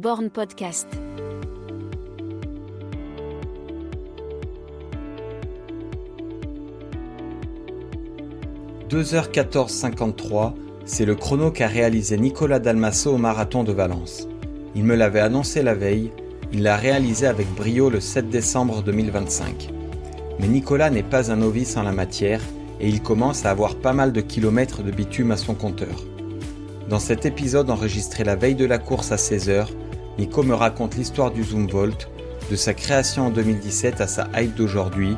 Born Podcast. « 2h14,53, c'est le chrono qu'a réalisé Nicolas Dalmasso au marathon de Valence. Il me l'avait annoncé la veille, il l'a réalisé avec brio le 7 décembre 2025. Mais Nicolas n'est pas un novice en la matière et il commence à avoir pas mal de kilomètres de bitume à son compteur. Dans cet épisode enregistré la veille de la course à 16h, Nico me raconte l'histoire du Zumwalt, de sa création en 2017 à sa hype d'aujourd'hui,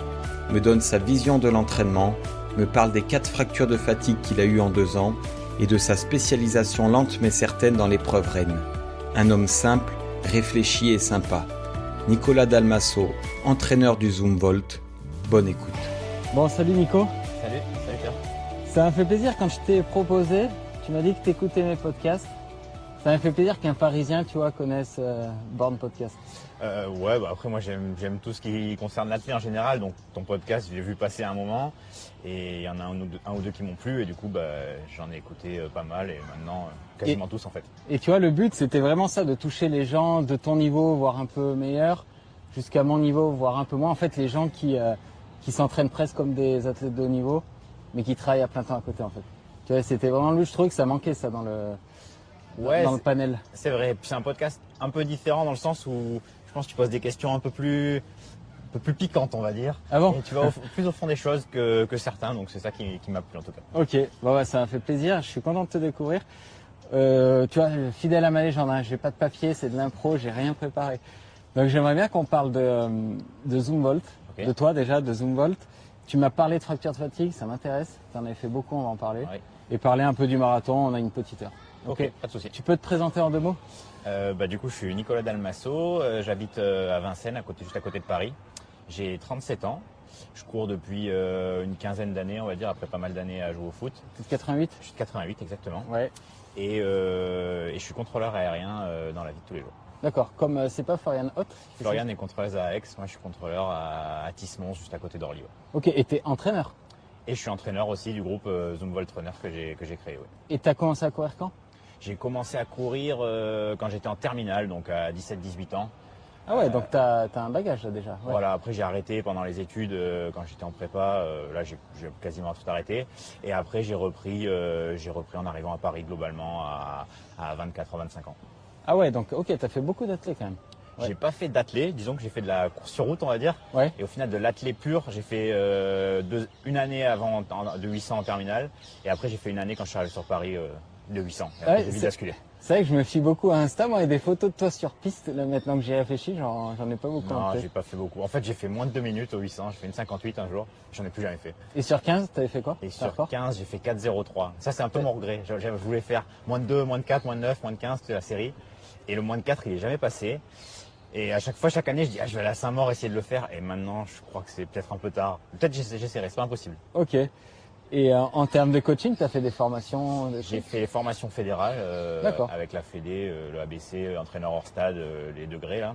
me donne sa vision de l'entraînement, me parle des 4 fractures de fatigue qu'il a eues en 2 ans et de sa spécialisation lente mais certaine dans l'épreuve reine. Un homme simple, réfléchi et sympa. Nicolas Dalmasso, entraîneur du Zumwalt. Bonne écoute. Bon, salut Nico. Salut Pierre. Ça m'a fait plaisir quand je t'ai proposé, tu m'as dit que t'écoutais mes podcasts. Ça m'a fait plaisir qu'un Parisien, tu vois, connaisse Born Podcast. Ouais, bah après moi j'aime tout ce qui concerne l'athlète en général, donc ton podcast je l'ai vu passer un moment et il y en a un ou deux qui m'ont plu et du coup j'en ai écouté pas mal et maintenant quasiment tous en fait. Et tu vois, le but c'était vraiment ça, de toucher les gens de ton niveau, voire un peu meilleur, jusqu'à mon niveau, voire un peu moins. En fait, les gens qui s'entraînent presque comme des athlètes de haut niveau, mais qui travaillent à plein temps à côté en fait. Tu vois, c'était vraiment le, je trouvais que ça manquait ça dans le panel. C'est vrai, puis c'est un podcast un peu différent dans le sens où je pense que tu poses des questions un peu plus piquantes on va dire. Ah bon? Et tu vas plus au fond des choses que certains, donc c'est ça qui m'a plu en tout cas. Ok, bon, ouais, ça m'a fait plaisir, je suis content de te découvrir. Tu vois, fidèle à ma légende, hein, j'ai pas de papier, c'est de l'impro, j'ai rien préparé. Donc j'aimerais bien qu'on parle de Zumwalt, Okay. de toi déjà, de Zumwalt. Tu m'as parlé de fracture de fatigue, ça m'intéresse, tu en avais fait beaucoup, on va en parler. Ouais. Et parler un peu du marathon, on a une petite heure. Ok, pas de souci. Tu peux te présenter en 2 mots? Du coup, je suis Nicolas Dalmasso, j'habite à Vincennes, juste à côté de Paris. J'ai 37 ans, je cours depuis une quinzaine d'années, on va dire, après pas mal d'années à jouer au foot. T'es de 88? Je suis de 88 exactement. Ouais. Et je suis contrôleur aérien dans la vie de tous les jours. D'accord, comme c'est pas Florian Hoth? Florian est contrôleuse à Aix, moi je suis contrôleur à Tismons, juste à côté d'Orly. Ouais. Ok, et t'es entraîneur? Et je suis entraîneur aussi du groupe Zumwalt Runner que j'ai créé. Ouais. Et t'as commencé à courir quand? J'ai commencé à courir quand j'étais en terminale, donc à 17-18 ans. Ah ouais, donc t'as un bagage là déjà. Ouais. Voilà, après j'ai arrêté pendant les études quand j'étais en prépa. Là j'ai quasiment tout arrêté. Et après j'ai repris en arrivant à Paris globalement à 24-25 ans. Ah ouais, donc ok, t'as fait beaucoup d'athlètes quand même. Ouais. J'ai pas fait d'athlé, disons que j'ai fait de la course sur route on va dire. Ouais. Et au final de l'athlé pur, j'ai fait une année avant de 800 en terminale. Et après j'ai fait une année quand je suis arrivé sur Paris de 800. Et après, Ouais, j'ai vite basculé. C'est vrai que je me fie beaucoup à Insta, moi, et des photos de toi sur piste, là, maintenant que j'y réfléchis, j'en ai pas beaucoup en Non, tête. j'ai pas fait beaucoup. En fait, j'ai fait moins de 2 minutes au 800. J'ai fait une 58 un jour. J'en ai plus jamais fait. Et sur 15, t'avais fait quoi? Et T'as sur record 15, j'ai fait 4,03. Ça, c'est un peu mon regret. Je voulais faire moins de 2, moins de 4, moins de 9, moins de 15, c'était la série. Et le moins de 4, il est jamais passé. Et à chaque fois, chaque année, je dis, je vais aller à Saint-Maur essayer de le faire. Et maintenant, je crois que c'est peut-être un peu tard. Peut-être j'essaierai, c'est pas impossible. Ok. Et en termes de coaching, t'as fait des formations J'ai fait les formations fédérales D'accord. avec la Fédé, le ABC, entraîneur hors stade, les degrés là.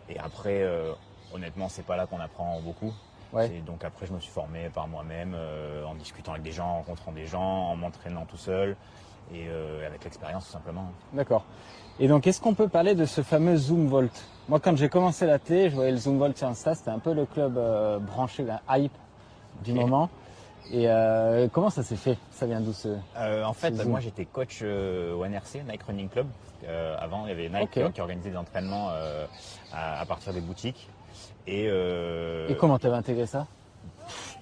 Et après, honnêtement, c'est pas là qu'on apprend beaucoup. Ouais. Donc après, je me suis formé par moi-même, en discutant avec des gens, en rencontrant des gens, en m'entraînant tout seul et avec l'expérience tout simplement. D'accord. Et donc, est-ce qu'on peut parler de ce fameux Zumwalt? Moi, quand j'ai commencé l'athlé, je voyais le Zumwalt sur Insta, c'était un peu le club branché, la hype du moment. Et comment ça s'est fait? Ça vient d'où En fait, Zoom. moi j'étais coach au NRC, Nike Running Club. Avant, il y avait Nike qui organisait des entraînements à partir des boutiques. Et comment t'avais intégré ça?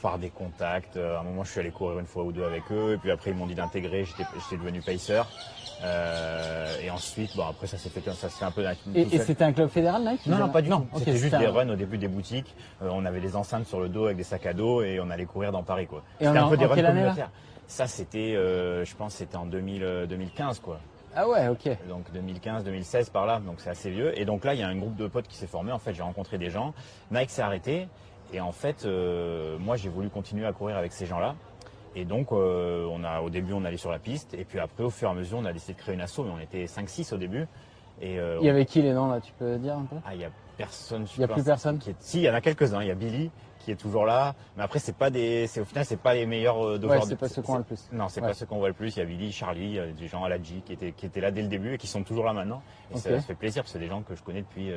Par des contacts. À un moment, je suis allé courir une fois ou deux avec eux. Et puis après, ils m'ont dit d'intégrer. J'étais devenu pacer. Et ensuite, après, ça s'est fait un peu. Et c'était un club fédéral, Nike? Non, pas du tout. Okay, c'était juste des runs au début des boutiques. On avait des enceintes sur le dos avec des sacs à dos et on allait courir dans Paris, quoi. Et c'était un peu des runs communautaires. Là ça, c'était, je pense, c'était en 2015, quoi. Ah ouais, ok. Donc 2015-2016 par là, donc c'est assez vieux. Et donc là, il y a un groupe de potes qui s'est formé. En fait, j'ai rencontré des gens. Nike s'est arrêté. Et en fait, moi, j'ai voulu continuer à courir avec ces gens-là. Et donc, au début, on allait sur la piste. Et puis après, au fur et à mesure, on a décidé de créer une asso. Mais on était 5-6 au début. Et, Il y avait qui les noms là, tu peux dire un peu? il y a personne. Il y a plus personne? Si, il y en a quelques-uns. Il y a Billy qui est toujours là, mais après au final c'est pas les meilleurs de Ouais, joueurs. c'est pas ceux qu'on voit le plus. Non, c'est pas ceux qu'on voit le plus. Il y a Billy, Charlie, des gens à la G qui étaient là dès le début et qui sont toujours là maintenant. Et ça fait plaisir parce que c'est des gens que je connais depuis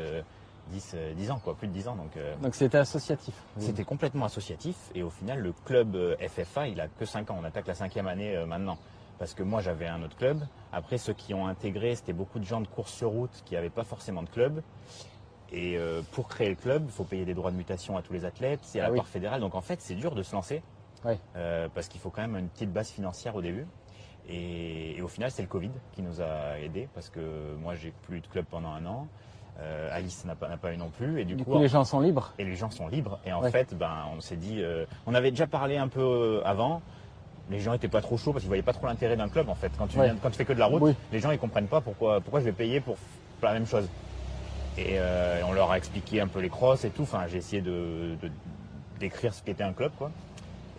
10 ans, quoi, plus de 10 ans. Donc c'était associatif. C'était complètement associatif et au final le club FFA il a que 5 ans, on attaque la 5e année maintenant. Parce que moi j'avais un autre club, après ceux qui ont intégré c'était beaucoup de gens de course sur route qui n'avaient pas forcément de club. Et pour créer le club, il faut payer des droits de mutation à tous les athlètes, c'est à la part fédérale, donc en fait c'est dur de se lancer. Ouais. Parce qu'il faut quand même une petite base financière au début. Et au final c'est le Covid qui nous a aidés parce que moi j'ai plus de club pendant 1 an. Alice n'a pas eu non plus et du coup les gens sont libres. Et les gens sont libres et en fait on s'est dit on avait déjà parlé un peu avant, les gens étaient pas trop chauds parce qu'ils voyaient pas trop l'intérêt d'un club en fait. Quand tu fais que de la route, les gens ils comprennent pas pourquoi je vais payer pour la même chose. Et on leur a expliqué un peu les crosses et tout, enfin j'ai essayé de décrire ce qu'était un club quoi.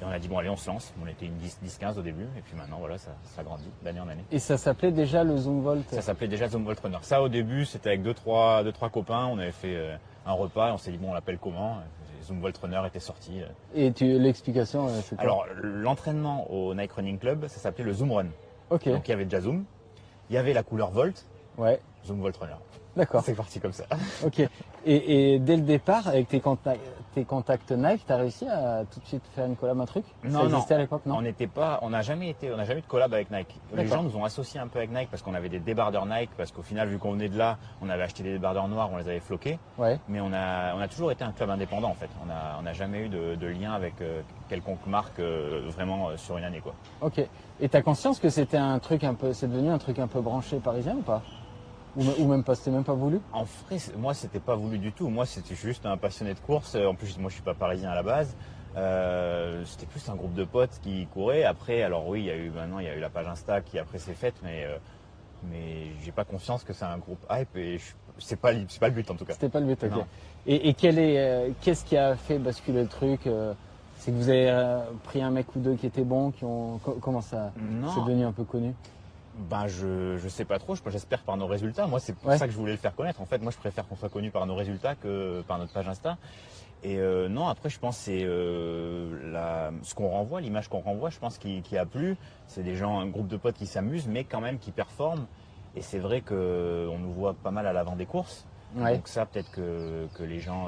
Et on a dit bon allez on se lance, on était une 10-15 au début et puis maintenant voilà ça grandit d'année en année. Et ça s'appelait déjà le Zumwalt? Ça s'appelait déjà Zumwalt Runner. Ça au début c'était avec deux trois copains, on avait fait un repas et on s'est dit bon on l'appelle comment? Zumwalt Runner était sorti. Et l'explication c'est quoi? Alors l'entraînement au Nike Running Club ça s'appelait le Zoom Run. Ok. Donc il y avait déjà Zoom, il y avait la couleur Volt, Zumwalt Runner. D'accord. C'est parti comme ça. Ok. Et dès le départ, avec tes contacts Nike, tu as réussi à tout de suite faire une collab, un truc? Ça existait à l'époque, non? On n'a jamais eu de collab avec Nike. Les gens nous ont associés un peu avec Nike parce qu'on avait des débardeurs Nike, parce qu'au final, vu qu'on venait de là, on avait acheté des débardeurs noirs, on les avait floqués. Ouais. Mais on a toujours été un club indépendant en fait. On n'a jamais eu de lien avec quelconque marque vraiment sur une année quoi. Ok. Et tu as conscience que c'est devenu un truc un peu branché parisien ou pas? Ou même pas, c'était même pas voulu? En vrai, moi, c'était pas voulu du tout. Moi, c'était juste un passionné de course. En plus, moi, je suis pas parisien à la base. C'était plus un groupe de potes qui couraient. Après, alors oui, il y a eu la page Insta qui après s'est faite, mais j'ai pas confiance que c'est un groupe hype et c'est pas le but en tout cas. C'était pas le but, ok. Non. Et qu'est-ce qui a fait basculer le truc? C'est que vous avez pris un mec ou deux qui étaient bons, comment ça c'est devenu un peu connu? Ben je sais pas trop, j'espère par nos résultats. Moi c'est pour ça que je voulais le faire connaître. En fait, moi je préfère qu'on soit connu par nos résultats que par notre page Insta. Et non, après je pense que c'est ce qu'on renvoie, l'image qu'on renvoie, je pense qui a plu. C'est des gens, un groupe de potes qui s'amusent, mais quand même qui performent. Et c'est vrai qu'on nous voit pas mal à l'avant des courses. Ouais. Donc ça peut-être que les gens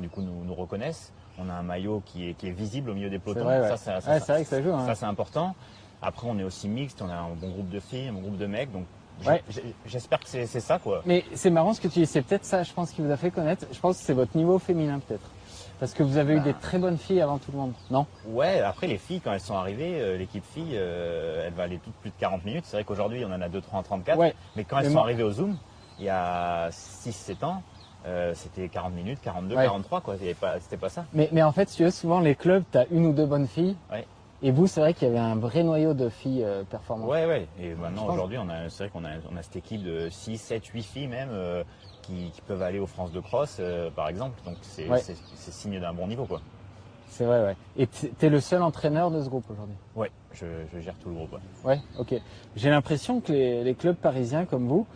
du coup nous reconnaissent. On a un maillot qui est visible au milieu des pelotons. C'est vrai, c'est vrai que ça joue. Hein. Ça c'est important. Après, on est aussi mixte, on a un bon groupe de filles, un bon groupe de mecs, donc j'espère que c'est ça, quoi. Mais c'est marrant ce que tu dis, c'est peut-être ça, je pense, qui vous a fait connaître. Je pense que c'est votre niveau féminin, peut-être. Parce que vous avez eu des très bonnes filles avant tout le monde, non? Ouais, après, les filles, quand elles sont arrivées, l'équipe filles, elle va aller toutes plus de 40 minutes. C'est vrai qu'aujourd'hui, on en a 2-3 en 34. Ouais. Mais quand elles sont arrivées au Zoom, il y a 6-7 ans, c'était 40 minutes, 42, 43, quoi. C'était pas ça. Mais en fait, si tu veux, souvent, les clubs, tu as une ou deux bonnes filles. Ouais. Et vous, c'est vrai qu'il y avait un vrai noyau de filles performantes. Ouais. Et maintenant, aujourd'hui, c'est vrai qu'on a cette équipe de 6, 7, 8 filles même qui peuvent aller aux France de cross, par exemple. Donc, c'est signe d'un bon niveau, quoi. C'est vrai, ouais. Et t'es le seul entraîneur de ce groupe aujourd'hui? Ouais, je gère tout le groupe, Ouais, ok. J'ai l'impression que les clubs parisiens comme vous,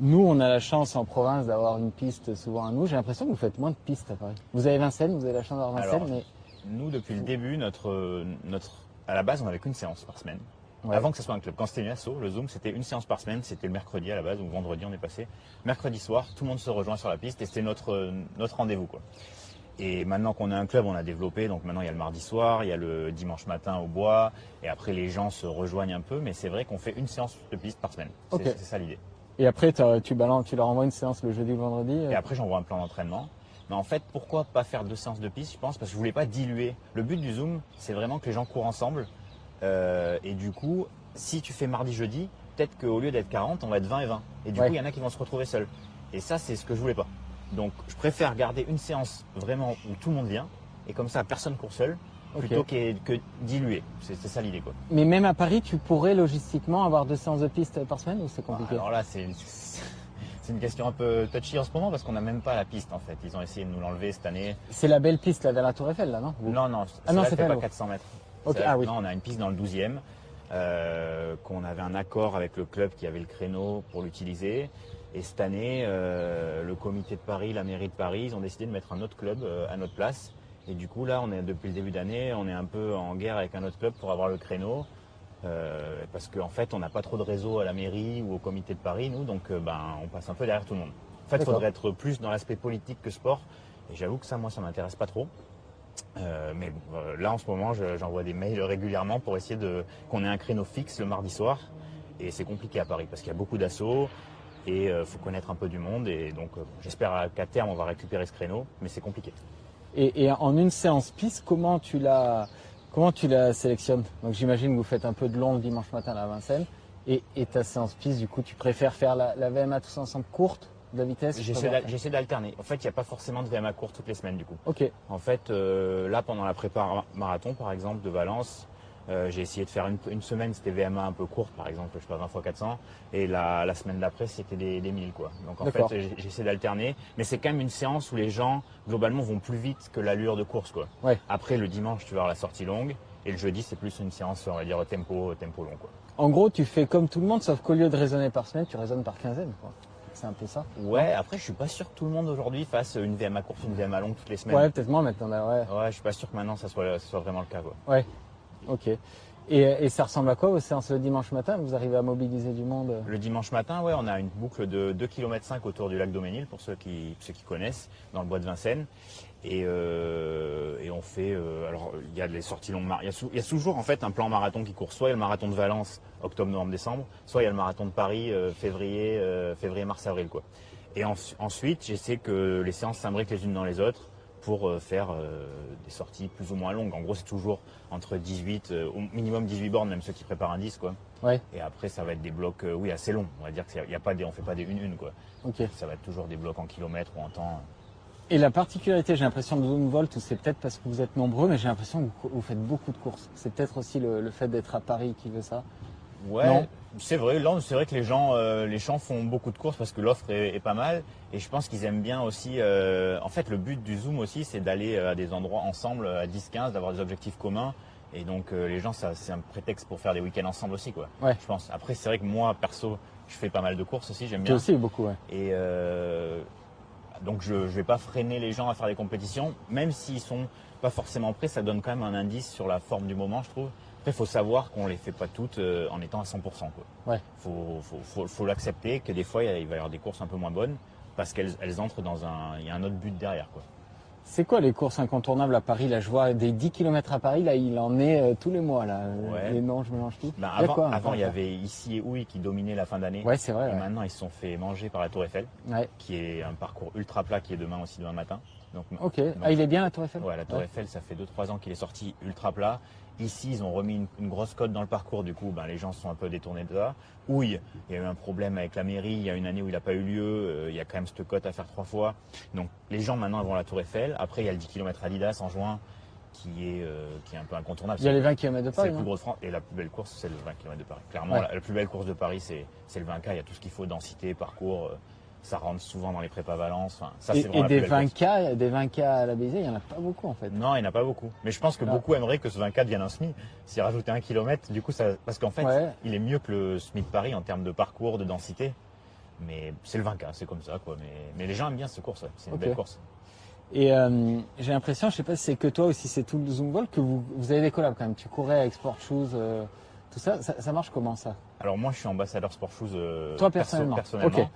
nous, on a la chance en province d'avoir une piste souvent à nous. J'ai l'impression que vous faites moins de pistes à Paris. Vous avez Vincennes, vous avez la chance d'avoir Vincennes, mais... Nous, depuis le début, à la base, on n'avait qu'une séance par semaine. Ouais. Avant que ce soit un club. Quand c'était une asso, le Zoom, c'était une séance par semaine. C'était le mercredi à la base, ou vendredi, on est passé. Mercredi soir, tout le monde se rejoint sur la piste et c'était notre rendez-vous, quoi. Et maintenant qu'on a un club, on a développé. Donc maintenant, il y a le mardi soir, il y a le dimanche matin au bois. Et après, les gens se rejoignent un peu. Mais c'est vrai qu'on fait une séance de piste par semaine. C'est ça l'idée. Et après, tu leur envoies une séance le jeudi ou le vendredi Et après, j'envoie un plan d'entraînement. Mais en fait, pourquoi pas faire 2 séances de piste, je pense, parce que je voulais pas diluer. Le but du Zoom, c'est vraiment que les gens courent ensemble. Et du coup, si tu fais mardi-jeudi, peut-être qu'au lieu d'être 40, on va être 20 et 20. Et du coup, il y en a qui vont se retrouver seuls. Et ça, c'est ce que je voulais pas. Donc, je préfère garder une séance vraiment où tout le monde vient. Et comme ça, personne court seul, plutôt que diluer. C'est ça l'idée, quoi. Mais même à Paris, tu pourrais logistiquement avoir 2 séances de piste par semaine ou c'est compliqué? Alors là, c'est une question un peu touchy en ce moment parce qu'on n'a même pas la piste en fait. Ils ont essayé de nous l'enlever cette année. C'est la belle piste là vers la Tour Eiffel là, non? Non, c'est pas 400 mètres. Okay. Non, on a une piste dans le 12e. qu'on avait un accord avec le club qui avait le créneau pour l'utiliser. Et cette année, le comité de Paris, la mairie de Paris, ils ont décidé de mettre un autre club à notre place. Et du coup, là, depuis le début d'année, on est un peu en guerre avec un autre club pour avoir le créneau. Parce qu'en fait, on n'a pas trop de réseau à la mairie ou au comité de Paris, nous, donc on passe un peu derrière tout le monde. En fait, il faudrait être plus dans l'aspect politique que sport. Et j'avoue que ça, moi, ça m'intéresse pas trop. Mais bon, là, en ce moment, j'envoie des mails régulièrement pour essayer qu'on ait un créneau fixe le mardi soir. Et c'est compliqué à Paris parce qu'il y a beaucoup d'assauts et faut connaître un peu du monde. Et donc, j'espère qu'à terme, on va récupérer ce créneau, mais c'est compliqué. Et en une séance piste, comment tu la sélectionnes? Donc j'imagine que vous faites un peu de long le dimanche matin à Vincennes. Et ta séance piste, du coup, tu préfères faire la VMA tous ensemble courte, de la vitesse? J'essaie d'alterner. En fait, il n'y a pas forcément de VMA courte toutes les semaines, du coup. Ok. En fait, là, pendant la prépa marathon, par exemple, de Valence, j'ai essayé de faire une semaine, c'était VMA un peu courte, par exemple, je sais pas, 20 x 400. Et la semaine d'après, c'était des 1000, quoi. Donc, en fait, j'essaie d'alterner. Mais c'est quand même une séance où les gens, globalement, vont plus vite que l'allure de course, quoi. Ouais. Après, le dimanche, tu vas avoir la sortie longue. Et le jeudi, c'est plus une séance, on va dire, tempo long, quoi. En gros, tu fais comme tout le monde, sauf qu'au lieu de raisonner par semaine, tu raisonnes par quinzaine, quoi. C'est un peu ça. Ouais, après, je suis pas sûr que tout le monde aujourd'hui fasse une VMA courte, une VMA longue toutes les semaines. Ouais, peut-être moins maintenant, là, ouais. Ouais, je suis pas sûr que maintenant, ça soit vraiment le cas, quoi. Ouais. Ok. Et ça ressemble à quoi aux séances le dimanche matin? Vous arrivez à mobiliser du monde? Le dimanche matin, ouais, on a une boucle de 2,5 km autour du lac Daumesnil, pour ceux qui connaissent, dans le bois de Vincennes. Et on fait, alors il y a les sorties longues, il y a toujours en fait un plan marathon qui court. Soit il y a le marathon de Valence, octobre, novembre, décembre, soit il y a le marathon de Paris, février, mars, avril, quoi. Et ensuite, j'essaie que les séances s'imbriquent les unes dans les autres pour faire des sorties plus ou moins longues. En gros, c'est toujours entre 18, au minimum 18 bornes, même ceux qui préparent un 10, quoi. Ouais. Et après, ça va être des blocs, oui, assez longs. On va dire qu'il y a pas on fait pas des 1-1, quoi. Ok. Ça va être toujours des blocs en kilomètres ou en temps. Et la particularité, j'ai l'impression de Zumwalt, ou c'est peut-être parce que vous êtes nombreux, mais j'ai l'impression que vous faites beaucoup de courses. C'est peut-être aussi le fait d'être à Paris qui veut ça. Ouais, Non. c'est vrai. Là, c'est vrai que les gens font beaucoup de courses parce que l'offre est pas mal. Et je pense qu'ils aiment bien aussi. En fait, le but du Zoom aussi, c'est d'aller à des endroits ensemble à 10-15, d'avoir des objectifs communs. Et donc, les gens, c'est un prétexte pour faire des week-ends ensemble aussi, quoi. Ouais. Je pense. Après, c'est vrai que moi, perso, je fais pas mal de courses aussi. J'aime Toi bien. aussi, beaucoup, ouais. Et donc, je vais pas freiner les gens à faire des compétitions, même s'ils sont pas forcément prêts. Ça donne quand même un indice sur la forme du moment, je trouve. Après, il faut savoir qu'on les fait pas toutes en étant à 100%, quoi. Ouais. Faut l'accepter que des fois, il va y avoir des courses un peu moins bonnes parce qu'elles entrent il y a un autre but derrière, quoi. C'est quoi les courses incontournables à Paris? Là, je vois des 10 km à Paris, là, il en est tous les mois, là. Ouais. Les noms, je mélange tout. Ben, Il y a quoi, avant, il y avait Ici et Houille qui dominait la fin d'année. Ouais, c'est vrai. Et Ouais. maintenant, ils se sont fait manger par la Tour Eiffel, Ouais. qui est un parcours ultra plat qui est demain matin. Donc, Ok. Ah, il est bien, la Tour Eiffel? Ouais, la Tour Eiffel, ça fait 2-3 ans qu'il est sorti ultra plat. Ici, ils ont remis une grosse cote dans le parcours, du coup, les gens sont un peu détournés de ça. Houille, il y a eu un problème avec la mairie, il y a une année où il n'a pas eu lieu, il y a quand même cette cote à faire 3 fois. Donc, les gens maintenant vont à la Tour Eiffel. Après, il y a le 10 km Adidas en juin, qui est un peu incontournable. Il y a les 20 km de C'est Paris, le plus non? gros de France. Et la plus belle course, c'est le 20 km de Paris. Clairement, Ouais. la plus belle course de Paris, c'est le 20K. Il y a tout ce qu'il faut, densité, parcours. Ça rentre souvent dans les prépas Valence. Enfin, ça, c'est vraiment Et la des plus belle course. 20K à la Béziers, il n'y en a pas beaucoup, en fait. Non, il n'y en a pas beaucoup. Mais je pense que Ah. beaucoup aimeraient que ce 20K devienne un SMI. S'il rajoutait 1 km, du coup, parce qu'en fait, Ouais. il est mieux que le SMI de Paris en termes de parcours, de densité. Mais c'est le 20K, c'est comme ça, quoi. Mais les gens aiment bien cette course, ouais. C'est une Ok. belle course. Et j'ai l'impression, je sais pas si c'est que toi ou si c'est tout le Zumwalt, que vous avez des collabs quand même. Tu courais avec Sport Shoes, tout ça. Ça marche comment, ça? Alors moi, je suis ambassadeur Sport Shoes Toi, personnellement. personnellement. Ok.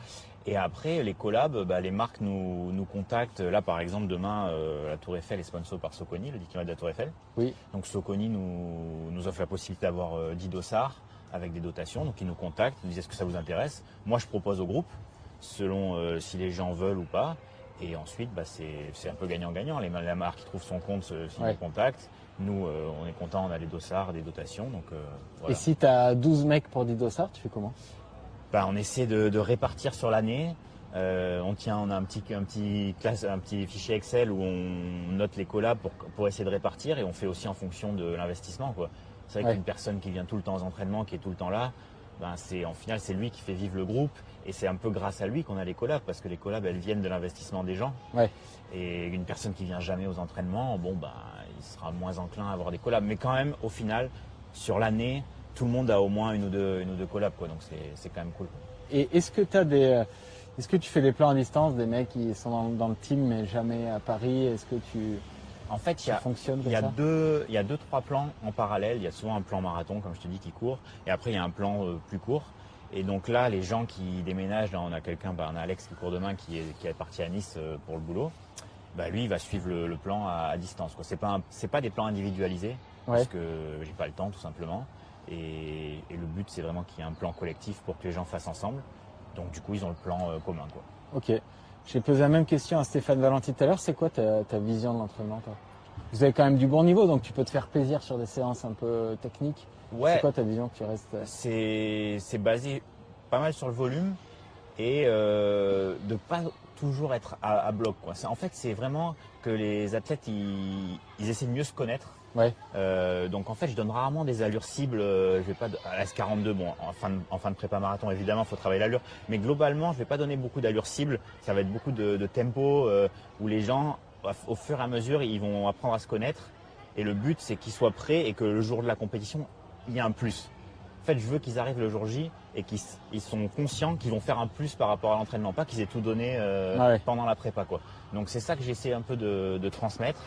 Et après, les collabs, les marques nous contactent. Là, par exemple, demain, la Tour Eiffel est sponsor par Soconi, le 10 km de la Tour Eiffel. Oui. Donc Soconi nous offre la possibilité d'avoir 10 dossards avec des dotations. Donc ils nous contactent, ils nous disent est-ce que ça vous intéresse. Moi, je propose au groupe, selon si les gens veulent ou pas. Et ensuite, c'est un peu gagnant-gagnant. La marque qui trouve son compte s'il Ouais. nous contacte. Nous, on est content, on a les dossards, des dotations. Donc, voilà. Et si tu as 12 mecs pour 10 dossards, tu fais comment? On essaie de répartir sur l'année. On a un petit fichier Excel où on note les collabs pour essayer de répartir et on fait aussi en fonction de l'investissement, quoi. C'est vrai Ouais. qu'une personne qui vient tout le temps aux entraînements, qui est tout le temps là, en final c'est lui qui fait vivre le groupe et c'est un peu grâce à lui qu'on a les collabs parce que les collabs elles viennent de l'investissement des gens. Ouais. Et une personne qui vient jamais aux entraînements, il sera moins enclin à avoir des collabs. Mais quand même, au final, sur l'année, tout le monde a au moins une ou deux collabs, quoi. Donc c'est quand même cool. Et est-ce que tu fais des plans à distance, des mecs qui sont dans le team mais jamais à Paris? Est-ce que En fait, ça fonctionne il comme y a ça? il y a deux, trois plans en parallèle. Il y a souvent un plan marathon, comme je te dis, qui court. Et après, il y a un plan plus court. Et donc là, les gens qui déménagent, là, on a on a Alex qui court demain, qui est parti à Nice pour le boulot. Bah, lui, il va suivre le plan à distance, quoi. C'est pas des plans individualisés, parce que j'ai pas le temps, tout simplement. Et le but, c'est vraiment qu'il y ait un plan collectif pour que les gens fassent ensemble. Donc du coup, ils ont le plan commun, quoi. Ok. J'ai posé la même question à Stéphane Valenti tout à l'heure. C'est quoi ta vision de l'entraînement, toi? Vous avez quand même du bon niveau, donc tu peux te faire plaisir sur des séances un peu techniques. Ouais. C'est quoi ta vision que tu restes? C'est basé pas mal sur le volume et de pas toujours être à bloc, quoi. En fait, c'est vraiment que les athlètes ils essaient de mieux se connaître. Ouais. Donc en fait, je donne rarement des allures cibles. Je vais pas à la S42. Bon, en fin de prépa marathon, évidemment, faut travailler l'allure. Mais globalement, je vais pas donner beaucoup d'allures cibles. Ça va être beaucoup de tempo où les gens, au fur et à mesure, ils vont apprendre à se connaître. Et le but, c'est qu'ils soient prêts et que le jour de la compétition, il y a un plus. En fait, je veux qu'ils arrivent le jour J et qu'ils sont conscients qu'ils vont faire un plus par rapport à l'entraînement, pas qu'ils aient tout donné pendant la prépa, quoi. Donc c'est ça que j'essaie un peu de transmettre.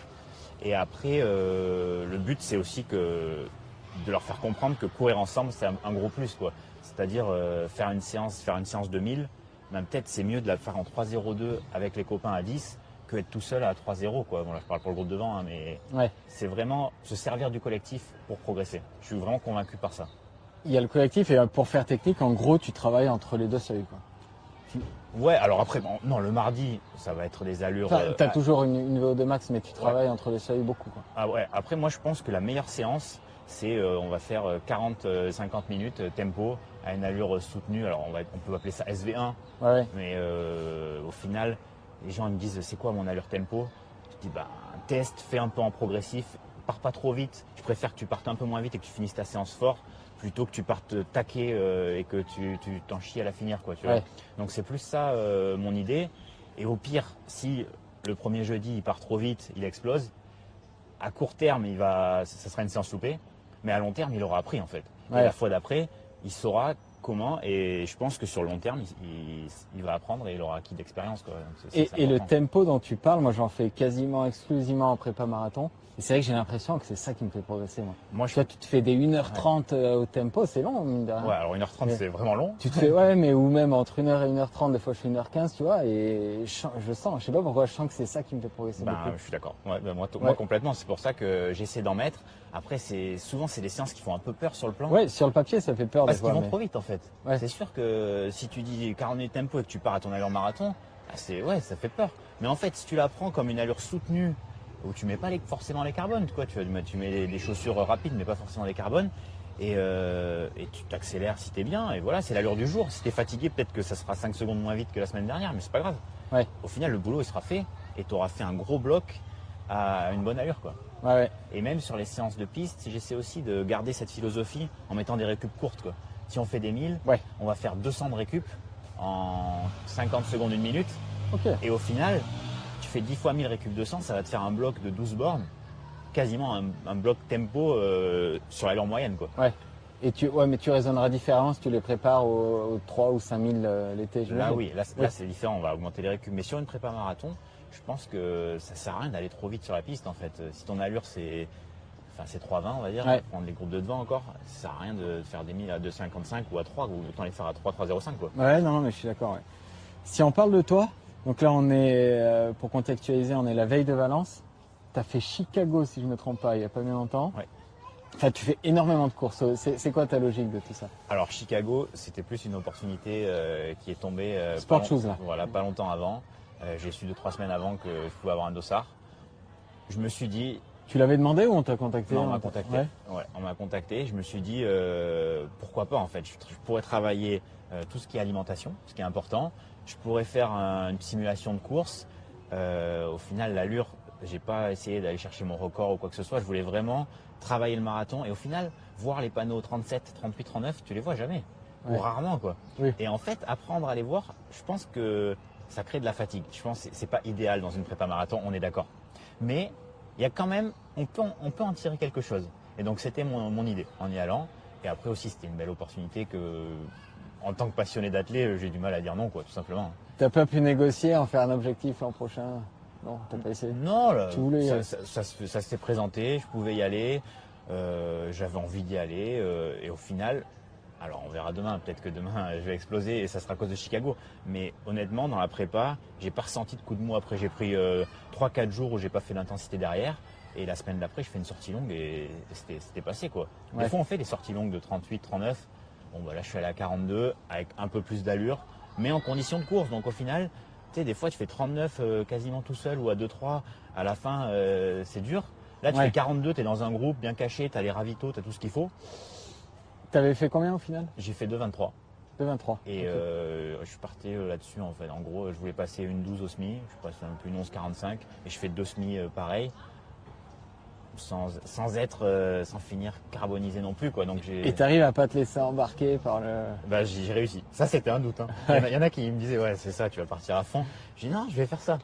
Et après, le but, c'est aussi de leur faire comprendre que courir ensemble, c'est un gros plus, quoi. C'est-à-dire faire une séance de 1000, même peut-être c'est mieux de la faire en 3,02 avec les copains à 10 que être tout seul à 3,0, quoi. Bon, là, je parle pour le groupe devant, hein, mais c'est vraiment se servir du collectif pour progresser. Je suis vraiment convaincu par ça. Il y a le collectif et pour faire technique, en gros, tu travailles entre les deux seuils, quoi. Ouais, alors après, non, le mardi, ça va être des allures. Enfin, tu as toujours une VO2 max, mais tu travailles entre les seuils beaucoup, quoi. Ah ouais, après, moi, je pense que la meilleure séance, c'est on va faire 40-50 minutes tempo à une allure soutenue. Alors, on peut appeler ça SV1, mais au final, les gens ils me disent c'est quoi mon allure tempo? Je dis bah, test, fais un peu en progressif, pars pas trop vite. Je préfère que tu partes un peu moins vite et que tu finisses ta séance fort, plutôt que tu partes taquer et que tu t'en chies à la finir, quoi, tu vois. Donc c'est plus ça mon idée. Et au pire, si le premier jeudi il part trop vite, il explose, à court terme ça sera une séance loupée, mais à long terme il aura appris en fait. Et la fois d'après, il saura comment, et je pense que sur le long terme il va apprendre et il aura acquis d'expérience, quoi. Et le tempo dont tu parles, moi j'en fais quasiment exclusivement en prépa marathon. Et c'est vrai que j'ai l'impression que c'est ça qui me fait progresser, moi. Tu te fais des 1h30 au tempo, c'est long, mine de rien. Ouais, alors 1h30 c'est vraiment long. Tu te fais, mais ou même entre 1h et 1h30, des fois je fais 1h15, tu vois, et je sens, je sais pas pourquoi, je sens que c'est ça qui me fait progresser beaucoup. Je suis d'accord. Moi complètement, c'est pour ça que j'essaie d'en mettre. Après, souvent c'est des séances qui font un peu peur sur le plan. Ouais, sur le papier ça fait peur parce des fois. Parce qu'ils vont trop vite en fait. C'est sûr que si tu dis 40 minutes tempo et que tu pars à ton allure marathon, ça fait peur. Mais en fait, si tu la prends comme une allure soutenue, où tu mets pas forcément les carbones, quoi. Tu mets des chaussures rapides, mais pas forcément les carbones, et tu t'accélères si t'es bien, et voilà, c'est l'allure du jour. Si t'es fatigué, peut-être que ça sera 5 secondes moins vite que la semaine dernière, mais c'est pas grave. Au final, le boulot il sera fait, et tu auras fait un gros bloc à une bonne allure, quoi. Et même sur les séances de piste, j'essaie aussi de garder cette philosophie en mettant des récup courtes, quoi. Si on fait des 1000, on va faire 200 de récup en 50 secondes, 1 minute, et au final, tu fais 10 fois 1000 récup 200, ça va te faire un bloc de 12 bornes, quasiment un bloc tempo sur l'allure moyenne, quoi. Mais tu raisonneras différemment si tu les prépares aux 3 ou 5000 l'été. Là c'est différent, on va augmenter les récup. Mais sur une prépa marathon, je pense que ça sert à rien d'aller trop vite sur la piste, en fait. Si ton allure c'est 3,20, on va dire, prendre les groupes de devant encore, ça sert à rien de faire des 1000 à 2,55 ou à 3, ou autant les faire à 3,305, quoi. Non, mais je suis d'accord. Si on parle de toi, donc là on est, pour contextualiser, on est la veille de Valence. Tu as fait Chicago, si je ne me trompe pas, il n'y a pas bien longtemps. Enfin, tu fais énormément de courses. C'est quoi ta logique de tout ça? Alors Chicago, c'était plus une opportunité qui est tombée Sport Shoes, là. Voilà, pas longtemps avant. J'ai su 2-3 semaines avant que je pouvais avoir un dossard. Je me suis dit... Tu l'avais demandé ou on t'a contacté? Non, on m'a contacté. On m'a contacté. Je me suis dit, pourquoi pas en fait. Je pourrais travailler tout ce qui est alimentation, ce qui est important. Je pourrais faire une simulation de course. Au final, l'allure, j'ai pas essayé d'aller chercher mon record ou quoi que ce soit. Je voulais vraiment travailler le marathon. Et au final, voir les panneaux 37, 38, 39, tu les vois jamais. Ou rarement, quoi. Et en fait, apprendre à les voir, je pense que ça crée de la fatigue. Je pense que c'est pas idéal dans une prépa marathon, on est d'accord. Mais il y a quand même, on peut en tirer quelque chose. Et donc c'était mon idée en y allant. Et après aussi, c'était une belle opportunité que, en tant que passionné d'athlète, j'ai du mal à dire non, quoi, tout simplement. T'as pas pu négocier, en faire un objectif l'an prochain? Non, t'as pas essayé? Non, là, Tu voulais y aller. ça s'est présenté, je pouvais y aller, j'avais envie d'y aller, et au final, alors on verra demain, peut-être que demain je vais exploser et ça sera à cause de Chicago, mais honnêtement, dans la prépa, j'ai pas ressenti de coup de mou après, j'ai pris 3-4 jours où j'ai pas fait d'intensité derrière, et la semaine d'après, je fais une sortie longue et c'était passé, quoi. Des Ouais. fois, on fait des sorties longues de 38, 39, bon bah là je suis allé à 42 avec un peu plus d'allure, mais en condition de course, donc au final, tu sais, des fois tu fais 39 quasiment tout seul ou à 2-3, à la fin c'est dur. Là tu Ouais. fais 42, tu es dans un groupe bien caché, tu as les ravitaux, tu as tout ce qu'il faut. T'avais fait combien au final? J'ai fait 2,23 2,23. et Ok. je suis parti là-dessus en fait. En gros, je voulais passer une 12 au SMI, je passe un peu une 11,45 et je fais 2 SMI pareil. Sans finir carbonisé non plus, quoi. Donc Et t'arrives à pas te laisser embarquer par le... bah, j'ai réussi. Ça, c'était un doute, hein. Il y en a qui me disaient, ouais, c'est ça, tu vas partir à fond. J'ai dit, non, je vais faire ça.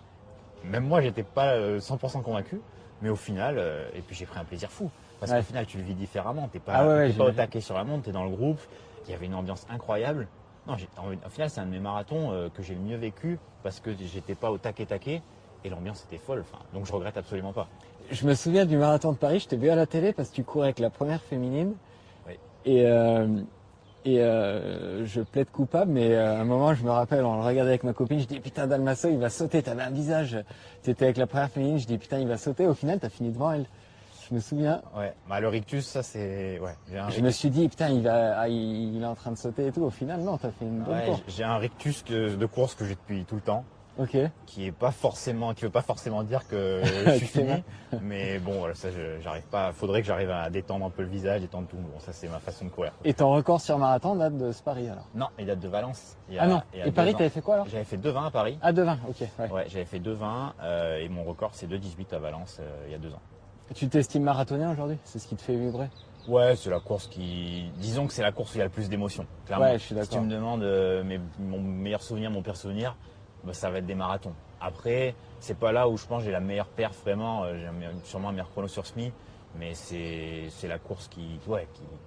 Même moi, j'étais pas 100% convaincu, mais au final, et puis j'ai pris un plaisir fou. Parce Ouais. qu'au final, tu le vis différemment. T'es pas, Ah ouais, t'es pas au j'imagine. taquet sur la montre, t'es dans le groupe. Il y avait une ambiance incroyable. Non, au final, c'est un de mes marathons que j'ai le mieux vécu parce que j'étais pas au taquet et l'ambiance était folle. Enfin, donc je regrette absolument pas. Je me souviens du marathon de Paris, je t'ai vu à la télé parce que tu courais avec la première féminine. Oui. Et je plaide coupable, mais à un moment, je me rappelle, on le regardait avec ma copine, je dis putain, Dalmasso, il va sauter, t'avais un visage. T'étais avec la première féminine, je dis putain, il va sauter. Au final, t'as fini devant elle. Je me souviens. Ouais, bah, le rictus, ça c'est. Ouais, j'ai un Je me suis dit putain, il est en train de sauter et tout. Au final, non, t'as fait une bonne Ouais, course. j'ai un rictus de course que j'ai depuis tout le temps, Ok. qui veut pas forcément dire que je suis C'est fini. Mais bon, voilà, ça, j'arrive pas. Faudrait que j'arrive à détendre un peu le visage, détendre tout. Bon, ça, c'est ma façon de courir. Et ton record sur marathon date de ce Paris alors? Non, il date de Valence. Il y a- Ah non. il y a Et 2 Paris, ans. t'avais fait quoi alors? J'avais fait 2,20 à Paris. Ah, 2,20, ok. Ouais. Ouais, j'avais fait 2,20 et mon record c'est 2,18 à Valence il y a 2 ans. Tu t'estimes marathonien aujourd'hui? C'est ce qui te fait vibrer? Ouais, c'est la course qui. Disons que c'est la course où il y a le plus d'émotions. Clairement. Ouais, je suis Si tu d'accord. me demandes mon meilleur souvenir, mon pire souvenir, bah, ça va être des marathons. Après, c'est pas là où je pense que j'ai la meilleure perf vraiment. Sûrement un meilleur chrono sur SMI, mais c'est la course qui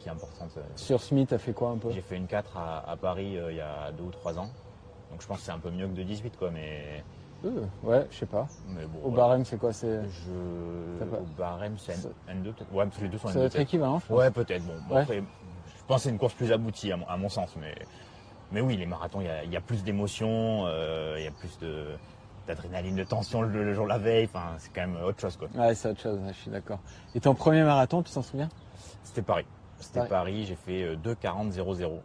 est importante. Sur Smith, t'as fait quoi un peu? J'ai fait une 4 à Paris il y a 2 ou 3 ans. Donc je pense que c'est un peu mieux que 2,18 quoi, Ouais, je sais pas. mais bon. Au voilà. barème, c'est quoi? C'est T'as pas- Au barème, c'est N2 peut-être. Ouais, parce que les deux sont Ça N2. doit être peut-être. équivalent, je pense. Ouais, peut-être. Bon, Ouais. après, je pense que c'est une course plus aboutie à mon sens, mais oui, les marathons, il y a plus d'émotions, il y a plus d'adrénaline, de tension le jour de la veille. Enfin, c'est quand même autre chose, quoi. Ouais, c'est autre chose, ouais, je suis d'accord. Et ton premier marathon, tu t'en souviens? C'était Paris. C'était Ouais. Paris. J'ai fait 2,40,00.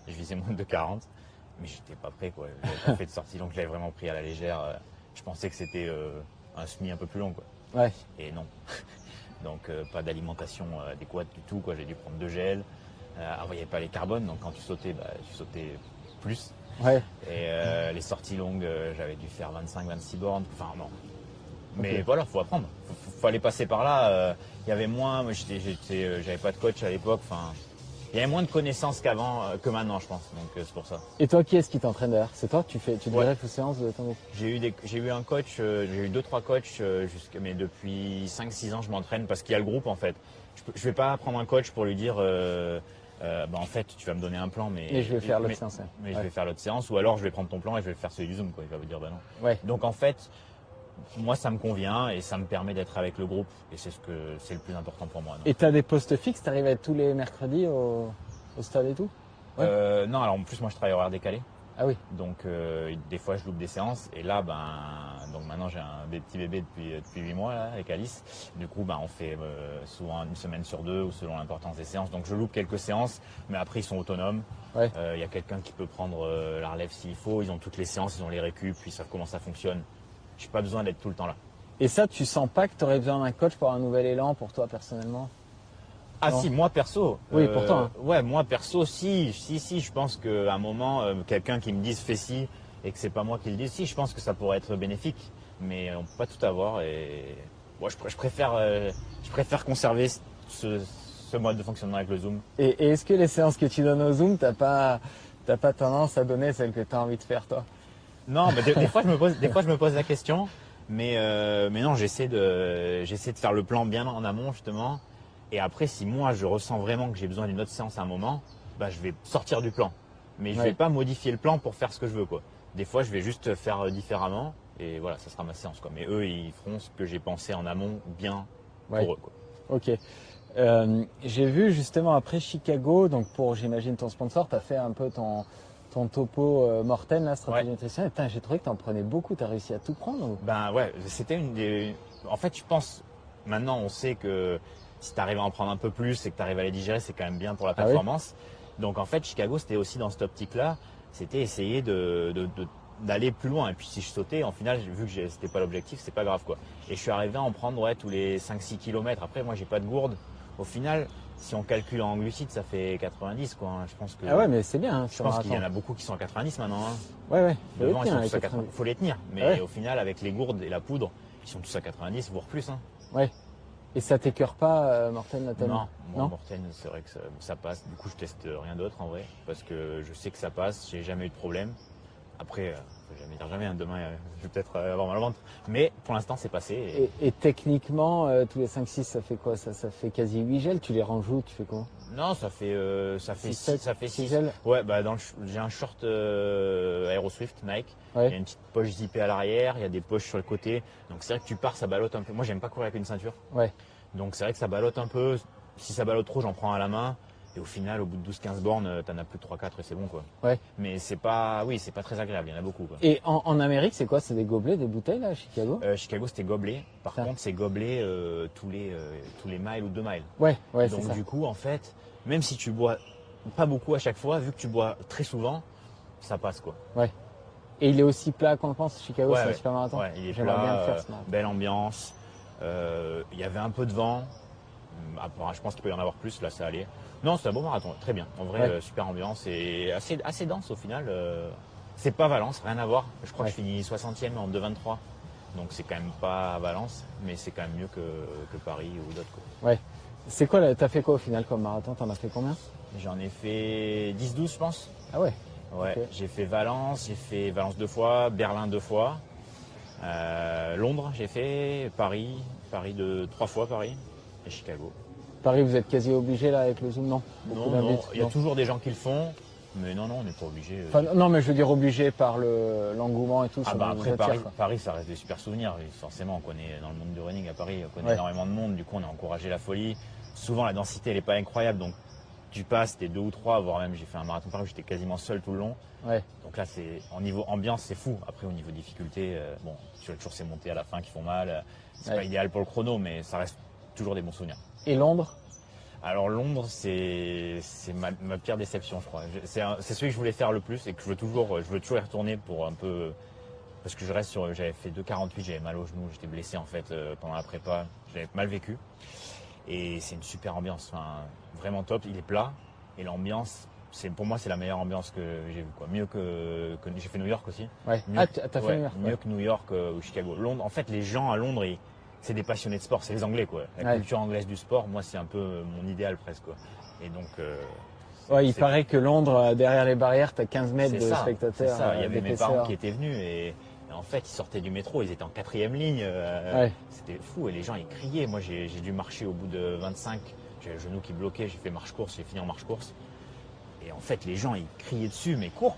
Je visais moins de 2,40, mais j'étais pas prêt, quoi. J'avais pas fait de sortie, donc je l'avais vraiment pris à la légère. Je pensais que c'était un semi un peu plus long, quoi. Ouais. Et non. Donc pas d'alimentation adéquate du tout, quoi. J'ai dû prendre 2 gels. Avant il n'y avait pas les carbones, donc quand tu sautais plus. Ouais. Et les sorties longues, j'avais dû faire 25-26 bornes. Enfin non. Mais Ok. voilà, faut apprendre. Faut aller passer par là. Il y avait moins. Moi j'avais pas de coach à l'époque. Enfin, il y avait moins de connaissances qu'avant, que maintenant, je pense. Donc c'est pour ça. Et toi, qui est-ce qui t'entraîne d'ailleurs? C'est toi? Tu te Ouais. greffes aux séances de ton équipe? J'ai eu un coach, j'ai eu 2-3 coachs, mais depuis 5-6 ans, je m'entraîne parce qu'il y a le groupe en fait. Je vais pas prendre un coach pour lui dire, en fait, tu vas me donner un plan, mais Et je vais faire l'autre séance. Mais je Ouais. vais faire l'autre séance, ou alors je vais prendre ton plan et je vais faire celui du Zoom, quoi. Il va vous dire, bah non. Ouais. Donc en fait, moi, ça me convient et ça me permet d'être avec le groupe, et c'est le plus important pour moi. Donc. Et t'as des postes fixes? T'arrives à être tous les mercredis au stade et tout? Ouais. Non, alors en plus, moi, je travaille horaire décalé. Ah oui. Donc des fois je loupe des séances et là donc maintenant j'ai des petits bébés depuis 8 mois là, avec Alice. Du coup on fait souvent une semaine sur 2 ou selon l'importance des séances. Donc je loupe quelques séances, mais après ils sont autonomes. Ouais. Il y a quelqu'un qui peut prendre la relève s'il faut. Ils ont toutes les séances, ils ont les récup, puis ils savent comment ça fonctionne. J'ai pas besoin d'être tout le temps là. Et ça, tu sens pas que t'aurais besoin d'un coach pour un nouvel élan pour toi personnellement? Ah Non. si, moi perso. Oui, pour toi, hein. Ouais, moi perso, si, je pense qu'à un moment, quelqu'un qui me dise fais ci et que c'est pas moi qui le dise, si, je pense que ça pourrait être bénéfique. Mais on peut pas tout avoir et moi je préfère conserver ce mode de fonctionnement avec le Zoom. Et est-ce que les séances que tu donnes au Zoom, t'as pas tendance à donner celles que t'as envie de faire toi? Non, mais des fois je me pose la question, mais non, j'essaie de faire le plan bien en amont justement. Et après, si moi je ressens vraiment que j'ai besoin d'une autre séance à un moment, bah, je vais sortir du plan. Mais je Ouais. vais pas modifier le plan pour faire ce que je veux, quoi. Des fois, je vais juste faire différemment et voilà, ça sera ma séance, quoi. Mais eux, ils feront ce que j'ai pensé en amont bien Ouais. pour eux, quoi. Ok. J'ai vu justement après Chicago, donc pour j'imagine ton sponsor, tu as fait un peu ton topo Morten, la stratégie Ouais. nutritionnelle. Putain, j'ai trouvé que tu en prenais beaucoup, tu as réussi à tout prendre ou... Ben ouais, c'était une des. En fait, je pense, maintenant, on sait que si tu arrives à en prendre un peu plus et que tu arrives à les digérer, c'est quand même bien pour la Ah oui. performance. Donc en fait, Chicago, c'était aussi dans cette optique-là, c'était essayer d'aller plus loin. Et puis si je sautais, en final, vu que c'était pas l'objectif, c'est pas grave, quoi. Et je suis arrivé à en prendre ouais, tous les 5-6 km. Après, moi, j'ai pas de gourde. Au final, si on calcule en glucides, ça fait 90, quoi. Je pense que. Ah ouais, mais c'est bien. Hein, Je sur pense qu'il y en marathon. a beaucoup qui sont à 90 maintenant. Hein. Ouais, ouais. Faut les Devant, ils tenir sont avec tous à 90. 90. Faut les tenir. Mais Ouais. au final, avec les gourdes et la poudre, ils sont tous à 90, voire plus. Hein. Ouais. Et ça t'écœure pas, Morten, la telle Non, moi, Non. Morten, c'est vrai que ça passe. Du coup, je teste rien d'autre en vrai, parce que je sais que ça passe. J'ai jamais eu de problème. Après, faut jamais dire jamais. Hein. Demain, je vais peut-être avoir mal au ventre. Mais pour l'instant, c'est passé. Et techniquement, tous les 5-6, ça fait quoi ça fait quasi 8 gels. Tu les ranges où? Tu fais quoi? Non, ça fait 6, 6. gels. Ouais, bah j'ai un short Aeroswift Nike. Il y a Ouais. une petite poche zippée à l'arrière, il y a des poches sur le côté. Donc c'est vrai que tu pars, ça ballotte un peu. Moi, j'aime pas courir avec une ceinture. Ouais. Donc c'est vrai que ça ballotte un peu. Si ça ballotte trop, j'en prends à la main. Et au final, au bout de 12-15 bornes, t'en as plus de 3-4 et c'est bon, quoi. Ouais. Mais c'est pas très agréable, il y en a beaucoup, quoi. Et en Amérique, c'est quoi? C'est des gobelets, des bouteilles là, à Chicago? Chicago, c'était gobelet. Par Ça. contre, c'est gobelet tous les miles ou 2 miles. Ouais, c'est Donc ça. du coup, en fait, même si tu bois pas beaucoup à chaque fois, vu que tu bois très souvent, ça passe, quoi. Et il est aussi plat qu'on le pense, Chicago, Ouais, c'est un ouais. super marathon. Ouais, il est J'aimerais plat, bien le faire ce marathon. belle ambiance. Il y avait un peu de vent. Après, je pense qu'il peut y en avoir plus, là ça allait. Non, c'est un beau marathon, très bien. En vrai, Ouais. super ambiance et assez dense au final. C'est pas Valence, rien à voir. Je crois Ouais. que je finis 60e en 2,23. Donc c'est quand même pas Valence, mais c'est quand même mieux que Paris ou d'autres, quoi. C'est quoi là? T'as fait quoi au final comme marathon? T'en as fait combien? J'en ai fait 10-12, je pense. Ah ouais. Ouais, Ok. j'ai fait Valence 2 fois, Berlin 2 fois, Londres j'ai fait, Paris 3 fois Paris et Chicago. Paris, vous êtes quasi obligé là avec le zoom, non? Beaucoup Non, d'invites, il y a non. toujours des gens qui le font, mais non, on n'est pas obligé. Enfin, non, mais je veux dire obligé par l'engouement et tout. Ah ça bah vous après attire, quoi. Paris, ça reste des super souvenirs. Et forcément, on connaît dans le monde du running à Paris, on connaît Ouais. énormément de monde. Du coup, on a encouragé la folie. Souvent, la densité, elle n'est pas incroyable. Donc, tu passes, t'es 2 ou 3, voire même j'ai fait un marathon Paris où j'étais quasiment seul tout le long. Ouais. Donc là, c'est en niveau ambiance, c'est fou. Après, au niveau difficulté, bon, tu as toujours ces montées à la fin qui font mal. C'est Ouais. pas idéal pour le chrono, mais ça reste toujours des bons souvenirs. Et Londres? Alors Londres, c'est ma pire déception, je crois. C'est celui que je voulais faire le plus et que je veux toujours y retourner pour un peu, parce que j'avais fait 2,48, j'avais mal au genou, j'étais blessé en fait pendant la prépa, j'avais mal vécu. Et c'est une super ambiance, enfin, vraiment top. Il est plat et l'ambiance, pour moi, c'est la meilleure ambiance que j'ai vue, quoi. Mieux que j'ai fait New York aussi. Ouais. Mieux Ah, que- t'as fait ouais, New York, mieux ouais. que New York ou Chicago. Londres, en fait, les gens à Londres, c'est des passionnés de sport, c'est les Anglais, quoi. La Ouais. culture anglaise du sport, moi, c'est un peu mon idéal presque, quoi. Et donc, Ouais, il c'est- paraît que Londres, derrière les barrières, t'as 15 mètres de c'est spectateurs. ça. Il y avait mes parents d'épaisseur. qui étaient venus et en fait, ils sortaient du métro, ils étaient en 4e ligne. Ouais. C'était fou et les gens, ils criaient. Moi, j'ai dû marcher au bout de 25. J'ai le genou qui bloquait, j'ai fait marche-course, j'ai fini en marche-course. Et en fait, les gens, ils criaient dessus, mais cours.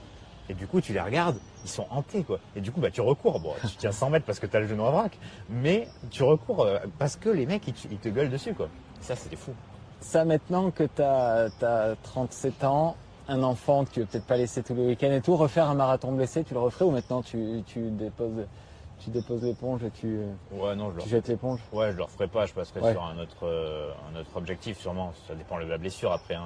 Et du coup, tu les regardes, ils sont hantés, quoi. Et du coup, bah, tu recours. Bon, tu tiens 100 mètres parce que tu as le genou à vrac. Mais tu recours parce que les mecs, ils te gueulent dessus, quoi. Et ça, c'était fou. Ça, maintenant que t'as 37 ans, un enfant que tu veux peut-être pas laisser tous les week-ends et tout, refaire un marathon blessé, tu le referais ou maintenant tu déposes l'éponge et tu Ouais, non, tu jettes l'éponge? je le referai pas, je passerai Ouais. sur un autre objectif sûrement, ça dépend de la blessure après. Hein.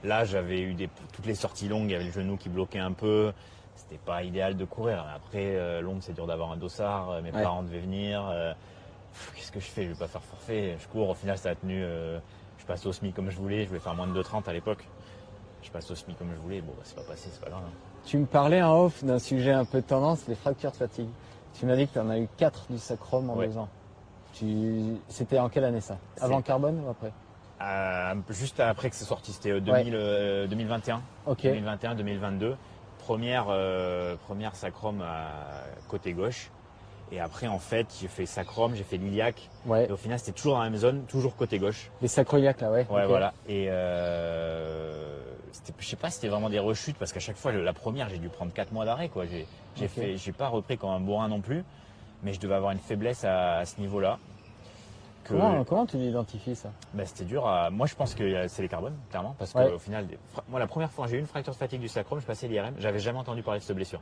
Là, j'avais eu toutes les sorties longues, il y avait le genou qui bloquait un peu, c'était pas idéal de courir. Après, Londres, c'est dur d'avoir un dossard, mes Ouais. parents devaient venir. Qu'est-ce que je fais? Je vais pas faire forfait, je cours, au final ça a tenu, je passe au SMI comme je voulais faire moins de 2,30 à l'époque. Je passe au SMI comme je voulais, bon bah, c'est pas passé, c'est pas grave. Hein. Tu me parlais en off d'un sujet un peu tendance, les fractures de fatigue. Tu m'as dit que tu en as eu 4 du sacrum en Ouais. 2 ans. C'était en quelle année ça? Avant Carbone ou après? Juste après que c'est sorti, c'était 2021. Ok. 2021-2022. Première sacrum à côté gauche. Et après, en fait, j'ai fait sacrum, j'ai fait l'iliaque. Ouais. Et au final, c'était toujours dans la même zone, toujours côté gauche. Les sacroiliaques là, ouais. Ouais, ok. voilà. Et je sais pas si c'était vraiment des rechutes parce qu'à chaque fois, la première, j'ai dû prendre 4 mois d'arrêt, quoi. J'ai pas repris comme un bourrin non plus, mais je devais avoir une faiblesse à ce niveau-là. Comment tu l'identifies ça? Ben, c'était dur. Moi, je pense que c'est les carbones, clairement, parce Ouais. qu'au final, moi, la première fois, j'ai eu une fracture de fatigue du sacrum, je passais l'IRM, j'avais jamais entendu parler de cette blessure.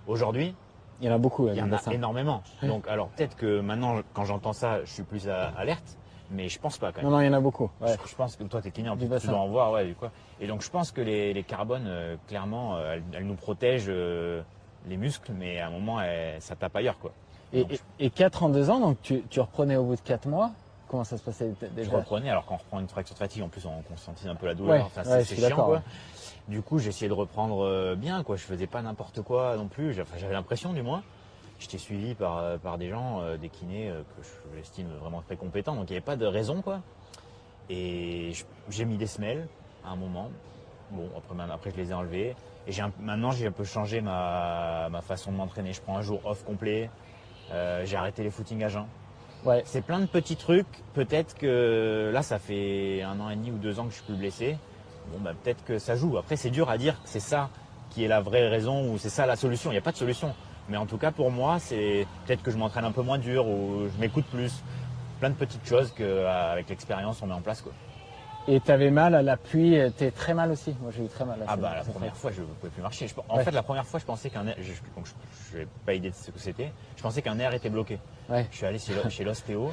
Aujourd'hui, Il y en a beaucoup. il y en a énormément. Donc, alors peut-être que maintenant, quand j'entends ça, je suis plus alerte, mais je pense pas quand même. Non, il y en a beaucoup. Ouais. Je pense que toi, t'es kiné, en Du plus, tu bassin. dois en voir, ouais, du quoi. Et donc, je pense que les carbones, clairement, elles nous protègent les muscles, mais à un moment, ça tape ailleurs, quoi. Et 4 en 2 ans, donc tu reprenais au bout de 4 mois. Comment ça se passait Je déjà? reprenais, alors quand on reprend une fracture de fatigue, en plus, on conscientise un peu la douleur. Ouais, Enfin, ouais, je c'est suis chiant, d'accord, quoi. ouais. Du coup, j'essayais de reprendre bien, quoi. Je faisais pas n'importe quoi non plus. Enfin, j'avais l'impression, du moins. J'étais suivi par des gens, des kinés que j'estime vraiment très compétents. Donc, il n'y avait pas de raison, quoi. Et j'ai mis des semelles à un moment. Bon, après je les ai enlevées. Et maintenant, j'ai un peu changé ma façon de m'entraîner. Je prends un jour off complet. J'ai arrêté les footings à jeun. Ouais. C'est plein de petits trucs. Peut-être que là, ça fait 1 an et demi ou 2 ans que je suis plus blessé. Bon, bah, peut-être que ça joue. Après, c'est dur à dire que c'est ça qui est la vraie raison ou c'est ça la solution. Il n'y a pas de solution. Mais en tout cas, pour moi, c'est peut-être que je m'entraîne un peu moins dur ou je m'écoute plus. Plein de petites choses qu'avec l'expérience, on met en place, quoi. Et t'avais mal à l'appui, t'es très mal aussi. Moi j'ai eu très mal à Ah bah la première fois je ne pouvais plus marcher. En Ouais. fait la première fois je pensais qu'un nerf, donc je n'avais pas idée de ce que c'était, je pensais qu'un nerf était bloqué. Ouais. Je suis allé chez l'ostéo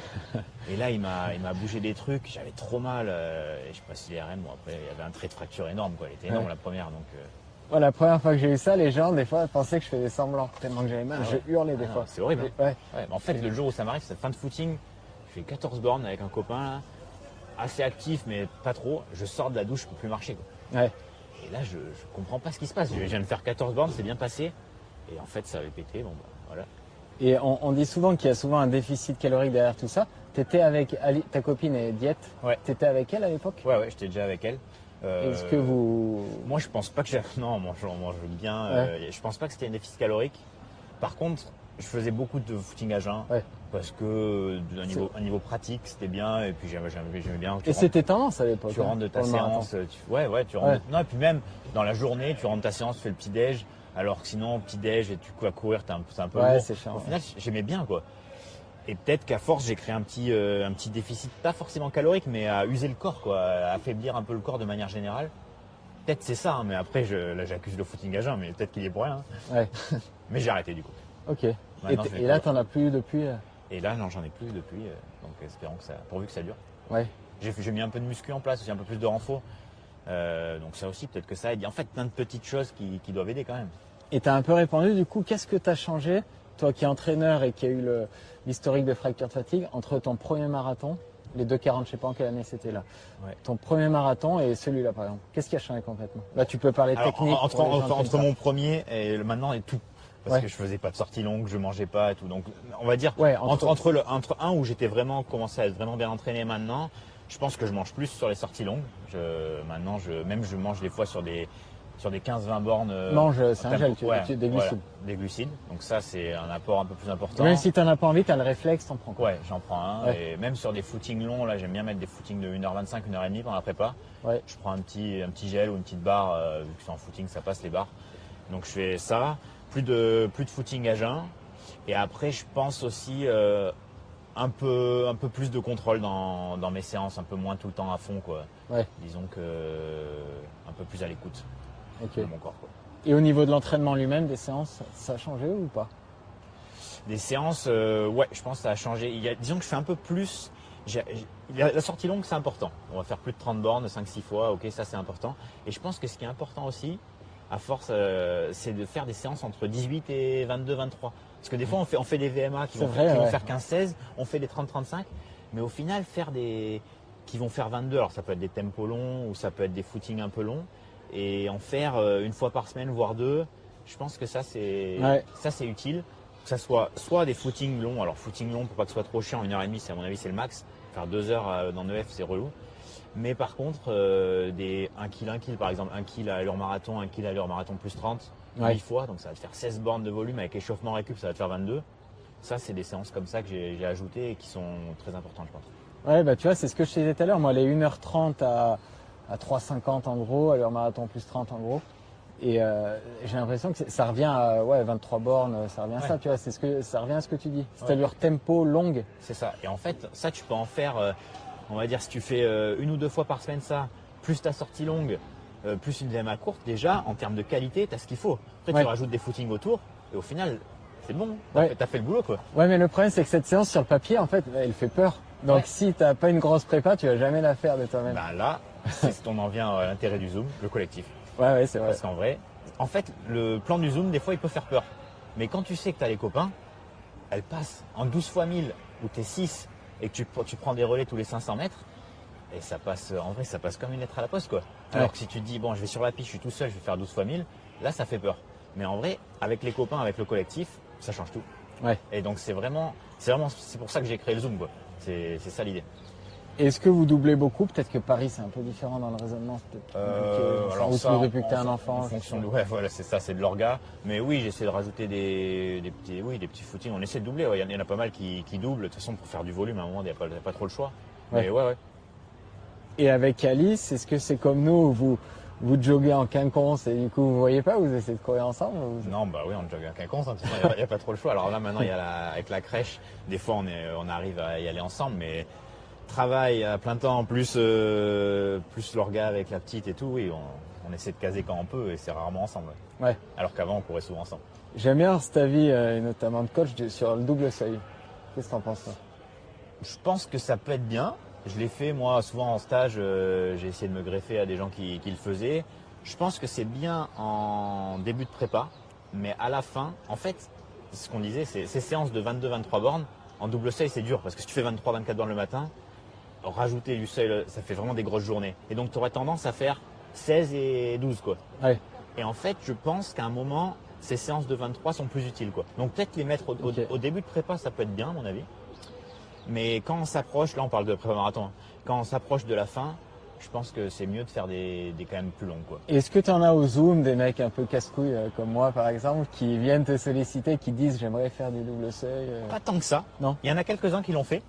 et là il m'a bougé des trucs, j'avais trop mal et je passe l'IRM, bon après il y avait un trait de fracture énorme quoi, elle était énorme Ouais. la première donc Ouais, la première fois que j'ai eu ça, les gens des fois pensaient que je faisais semblant tellement que j'avais mal. Ah ouais. Je hurlais des Ah fois. non, c'est horrible, hein. Ouais. ouais, mais en fait le jour où ça m'arrive, c'est fin de footing, je fais 14 bornes avec un copain là, assez actif mais pas trop, je sors de la douche, je peux plus marcher quoi. Ouais. Et là je comprends pas ce qui se passe, je viens de faire 14 bornes, c'est bien passé et en fait ça avait pété, bon bah voilà. Et on dit souvent qu'il y a souvent un déficit calorique derrière tout ça. T'étais avec Ali, ta copine est diète. Ouais. T'étais avec elle à l'époque. Ouais, j'étais déjà avec elle. Est-ce que vous... Moi, je pense pas que j'ai. Non, moi, je mange bien. Ouais. Je pense pas que c'était un déficit calorique. Par contre, je faisais beaucoup de footing à jeun. Ouais. Parce que un niveau pratique, c'était bien. Et puis, j'aimais bien. Et c'était tendance à l'époque. Tu rentres de ta pour le marathon. séance. Tu rentres. Ouais. Non, et puis même dans la journée, tu rentres de ta séance, tu fais le petit-déj. Alors que sinon, petit-déj et tu vas courir, c'est un peu Ouais, lourd. c'est chiant. Au final, j'aimais bien, quoi. Et peut-être qu'à force, j'ai créé un petit déficit, pas forcément calorique, mais à user le corps, quoi, à affaiblir un peu le corps de manière générale. Peut-être c'est ça, hein, mais après, là, j'accuse le footing à jeun, mais peut-être qu'il est pour rien. Hein. Ouais. Mais j'ai arrêté du coup. Ok. Et, Maintenant, je vais et là, courir. t'en as plus depuis. Et là, non, j'en ai plus depuis. Donc, espérons que pourvu que ça dure. Ouais. J'ai mis un peu de muscu en place, aussi un peu plus de renfort. Donc ça aussi, peut-être que ça aide. En fait, plein de petites choses qui doivent aider quand même. Et t'as un peu répondu. Du coup, qu'est-ce que t'as changé, toi qui es entraîneur et qui a eu l'historique de fracture de fatigue, entre ton premier marathon, les 2,40, je sais pas en quelle année c'était là, Ouais. ton premier marathon et celui-là par exemple. Qu'est-ce qui a changé complètement? Là, tu peux parler Alors, technique. entre pour les gens qui entre aiment mon premier et maintenant et tout. Parce Ouais. que je faisais pas de sortie longue, je mangeais pas et tout. Donc, on va dire, ça. Ouais, entre un où j'étais vraiment commencé à être vraiment bien entraîné maintenant, je pense que je mange plus sur les sorties longues. Maintenant, je mange des fois sur des 15-20 bornes. mange, c'est un gel, Ouais, des voilà, glucides. des glucides. Donc ça, c'est un apport un peu plus important. Même si t'en as pas envie, t'as le réflexe, t'en prends. Quoi. Ouais, j'en prends un. Ouais. Et même sur des footings longs, là, j'aime bien mettre des footings de 1h25, 1h30 pendant la prépa. Ouais. Je prends un petit gel ou une petite barre, vu que c'est en footing, ça passe les barres. Donc je fais ça, plus de footing à jeun. Et après, je pense aussi un peu plus de contrôle dans mes séances, un peu moins tout le temps à fond, quoi. Ouais. Disons que un peu plus à l'écoute Ok. de mon corps, quoi. Et au niveau de l'entraînement lui-même, des séances, ça a changé ou pas? Des séances, ouais, je pense que ça a changé. Disons que je fais un peu plus. La sortie longue, c'est important. On va faire plus de 30 bornes, 5-6 fois, ok, ça c'est important. Et je pense que ce qui est important aussi, à force, c'est de faire des séances entre 18 et 22, 23. Parce que des fois, on fait des VMA qui C'est vont vrai, ouais. faire 15-16, on fait des 30-35, mais au final, faire qui vont faire 22, alors ça peut être des tempos longs ou ça peut être des footings un peu longs, et en faire une fois par semaine, voire 2, je pense que ça c'est utile. Que ça soit des footings longs, alors footing long pour pas que ce soit trop chiant, 1h30, c'est à mon avis c'est le max. Faire 2 heures dans 9F c'est relou. Mais par contre, des 1 kg par exemple, 1 kg à allure marathon, 1 kg à allure marathon plus 30, Ouais. 8 fois, donc ça va te faire 16 bornes de volume avec échauffement récup, ça va te faire 22. Ça, c'est des séances comme ça que j'ai ajoutées et qui sont très importantes, je pense. Ouais, bah tu vois, c'est ce que je te disais tout à l'heure. Moi, les 1h30 à 3h50 en gros, allure marathon plus 30 en gros. Et j'ai l'impression que ça revient à 23 bornes, ça revient à ça, tu vois, ça revient à ce que tu dis. C'est allure tempo longue. C'est ça. Et en fait, ça, tu peux en faire, on va dire, si tu fais 1 ou 2 fois par semaine ça, plus ta sortie longue, plus une VMA courte, déjà, en termes de qualité, tu as ce qu'il faut. Après, tu rajoutes des footings autour, et au final, c'est bon. T'as fait le boulot, quoi. Ouais, mais le problème, c'est que cette séance sur le papier, en fait, elle fait peur. Donc, si t'as pas une grosse prépa, tu vas jamais la faire de toi-même. Bah là, on en vient à l'intérêt du Zoom, le collectif. Ouais, c'est vrai. Parce qu'en vrai, en fait, le plan du Zoom, des fois, il peut faire peur. Mais quand tu sais que tu as les copains, elle passe en 12 fois 1000 où tu es 6 et que tu prends des relais tous les 500 mètres. Et ça passe, en vrai, ça passe comme une lettre à la poste, quoi. Alors que si tu te dis, bon, je vais sur la piste, je suis tout seul, je vais faire 12 fois 1000, là, ça fait peur. Mais en vrai, avec les copains, avec le collectif, ça change tout. Ouais. Et donc, c'est pour ça que j'ai créé le Zoom, quoi. C'est ça l'idée. Est-ce que vous doublez beaucoup? Peut-être que Paris, c'est un peu différent dans le raisonnement. C'est peut-être alors ou ça, plus depuis que t'es un enfant. En fonction de, ouais, voilà, c'est ça, c'est de l'orga. Mais oui, j'essaie de rajouter des petits footings. On essaie de doubler. Il y en a pas mal qui doublent. De toute façon, pour faire du volume, à un moment, il n'y a pas trop le choix. Ouais. Mais ouais. Et avec Alice, est-ce que c'est comme nous, vous joguez en quinconce et du coup vous voyez pas, vous essayez de courir ensemble Non, bah oui, on jogue en quinconce, hein, il n'y a pas trop le choix. Alors là, maintenant, avec la crèche, des fois, on arrive à y aller ensemble, mais travail à plein temps, plus l'orga avec la petite et tout, oui, on essaie de caser quand on peut et c'est rarement ensemble. Ouais. Alors qu'avant, on courait souvent ensemble. J'aime bien cet avis, notamment de coach, sur le double seuil. Qu'est-ce que t'en penses, toi? Je pense que ça peut être bien. Je l'ai fait, moi, souvent en stage, j'ai essayé de me greffer à des gens qui le faisaient. Je pense que c'est bien en début de prépa, mais à la fin, en fait, ce qu'on disait, c'est ces séances de 22-23 bornes, en double seuil, c'est dur, parce que si tu fais 23-24 bornes le matin, rajouter du seuil, ça fait vraiment des grosses journées. Et donc, tu aurais tendance à faire 16 et 12, quoi. Ouais. Et en fait, je pense qu'à un moment, ces séances de 23 sont plus utiles, quoi. Donc, peut-être les mettre au début de prépa, ça peut être bien, à mon avis. Mais quand on s'approche, là on parle de prépa-marathon, hein. Quand on s'approche de la fin, je pense que c'est mieux de faire des quand même plus longs, quoi. Est-ce que tu en as au Zoom des mecs un peu casse-couilles comme moi par exemple qui viennent te solliciter, qui disent j'aimerais faire du double seuil Pas tant que ça. Non. Il y en a quelques-uns qui l'ont fait.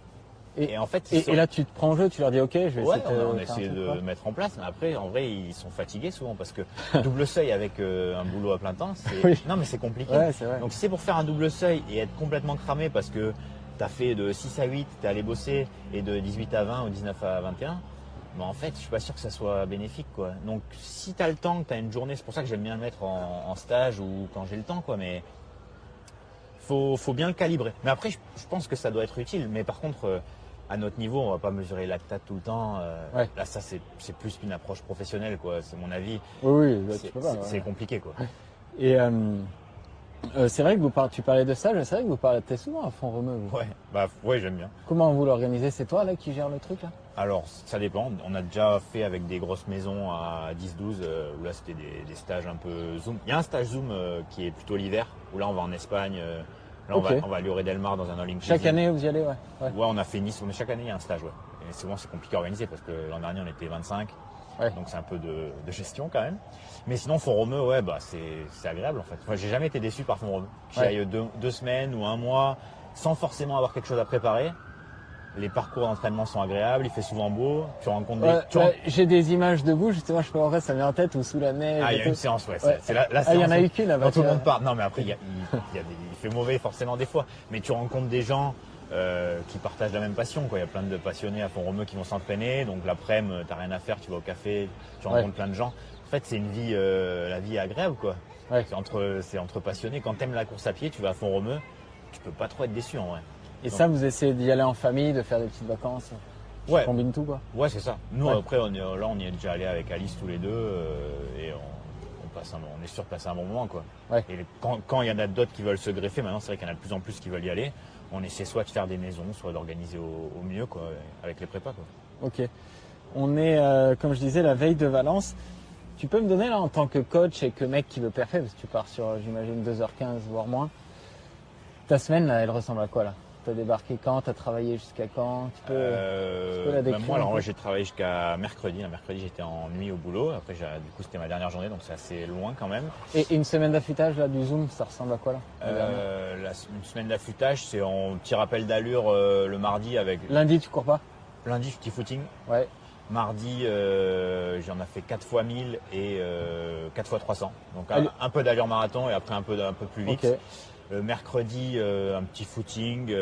Et en fait, et là tu te prends en jeu, tu leur dis ok, je vais essayer on faire essaie un truc, de quoi. mettre en place. Mais après, en vrai, ils sont fatigués souvent parce que double seuil avec un boulot à plein temps, Oui. non mais c'est compliqué. Ouais, c'est vrai. Donc si c'est pour faire un double seuil et être complètement cramé parce que tu as fait de 6 à 8, tu es allé bosser, et de 18 à 20 ou 19 à 21, mais en fait, je suis pas sûr que ça soit bénéfique, quoi. Donc, si tu as le temps, que tu as une journée, c'est pour ça que j'aime bien le mettre en stage ou quand j'ai le temps, quoi, mais faut bien le calibrer. Mais après, je pense que ça doit être utile. Mais par contre, à notre niveau, on va pas mesurer lactate tout le temps. Ouais. Là, ça, c'est plus qu'une approche professionnelle, quoi. C'est mon avis. Oui, bah, tu peux pas. C'est compliqué, quoi. Et c'est vrai que tu parlais de ça, c'est vrai que vous parlez souvent à Font Romeu. vous. Ouais, j'aime bien. Comment vous l'organisez? C'est toi là qui gère le truc là? Alors, ça dépend. On a déjà fait avec des grosses maisons à 10-12, où là, c'était des stages un peu Zoom. Il y a un stage Zoom qui est plutôt l'hiver, où là, on va en Espagne. Là, Ok. on va à Lloret del Mar dans un all-inclusive. Chaque année vous y allez, ouais. Ouais, on a fait Nice, mais chaque année, il y a un stage, ouais. Et souvent, c'est compliqué à organiser parce que l'an dernier, on était 25. Ouais. Donc, c'est un peu de gestion quand même. Mais sinon, Font Romeu, ouais, c'est agréable en fait. Moi, j'ai jamais été déçu par Font Romeu. J'y aille 2 semaines ou 1 mois sans forcément avoir quelque chose à préparer. Les parcours d'entraînement sont agréables, il fait souvent beau, tu rencontres des... J'ai des images de vous, justement, je peux en fait, ça me vient en tête, ou sous la neige. Ah, il y a une séance, ouais. C'est la séance. Il y en a eu qu'une là-bas. Dont tout le monde parle. Non, mais après, il fait mauvais forcément des fois. Mais tu rencontres des gens qui partagent la même passion, quoi. Il y a plein de passionnés à Font Romeu qui vont s'entraîner. Donc l'après-midi, t'as rien à faire, tu vas au café, tu rencontres plein de gens. En fait, c'est une vie, la vie est agréable, quoi. Ouais. C'est entre passionnés. Quand t'aimes la course à pied, tu vas à Font Romeu, tu peux pas trop être déçu en vrai. Et ça, vous essayez d'y aller en famille, de faire des petites vacances? Ouais. Tu combines tout, quoi? Ouais, c'est ça. Nous, Ouais. après, on y est déjà allé avec Alice tous les deux, et on est sûr de passer un bon moment, quoi. Ouais. Et quand il y en a d'autres qui veulent se greffer, maintenant, c'est vrai qu'il y en a de plus en plus qui veulent y aller. On essaie soit de faire des maisons, soit d'organiser au mieux, quoi, avec les prépas, quoi. Ok. On est, comme je disais, la veille de Valence. Tu peux me donner, là, en tant que coach et que mec qui veut parfait, parce que tu pars sur, j'imagine, 2h15, voire moins. Ta semaine, là, elle ressemble à quoi, là? T'as débarqué quand? T'as travaillé jusqu'à quand? Tu peux la décrire moi, un alors, peu j'ai travaillé jusqu'à mercredi. Un mercredi, j'étais en nuit au boulot. Après, du coup, c'était ma dernière journée, donc c'est assez loin quand même. Et une semaine d'affûtage là du Zoom, ça ressemble à quoi là? Une semaine d'affûtage, c'est en petit rappel d'allure le mardi avec. Lundi, tu cours pas? Lundi, petit footing. Ouais. Mardi, j'en ai fait 4 fois 1000 et 4 fois 300. Donc un peu d'allure marathon et après un peu plus vite. Ok. Mercredi, un petit footing.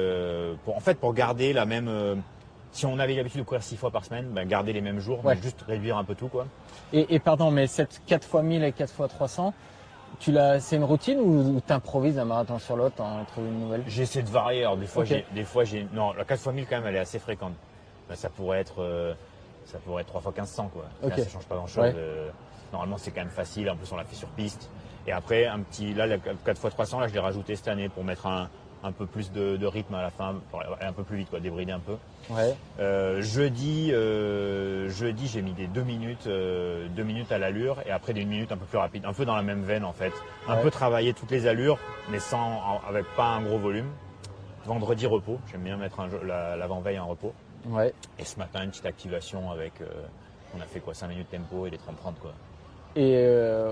Pour garder la même. Si on avait l'habitude de courir 6 fois par semaine, garder les mêmes jours, Ouais. donc juste réduire un peu tout, quoi. Et pardon, mais cette 4 fois 1000 et 4 fois 300, c'est une routine ou t'improvises un marathon sur l'autre entre une nouvelle? J'essaie de varier. Alors, des fois, Ok. non, la 4 fois 1000 quand même, elle est assez fréquente. Ça pourrait être 3 fois 1500, quoi. Là, Ok. ça change pas grand-chose. Ouais. Normalement, c'est quand même facile. En plus, on l'a fait sur piste. Et après, la 4 fois 300, là, je l'ai rajouté cette année pour mettre un peu plus de rythme à la fin, pour aller un peu plus vite, quoi, débrider un peu. Ouais. Jeudi, j'ai mis des 2 minutes à l'allure et après des 1 minute un peu plus rapide, un peu dans la même veine en fait. Un Ouais. peu travailler toutes les allures, mais avec pas un gros volume. Vendredi, repos. J'aime bien mettre l'avant-veille en repos. Ouais. Et ce matin, une petite activation avec, on a fait quoi, 5 minutes tempo et des 30-30 quoi. Et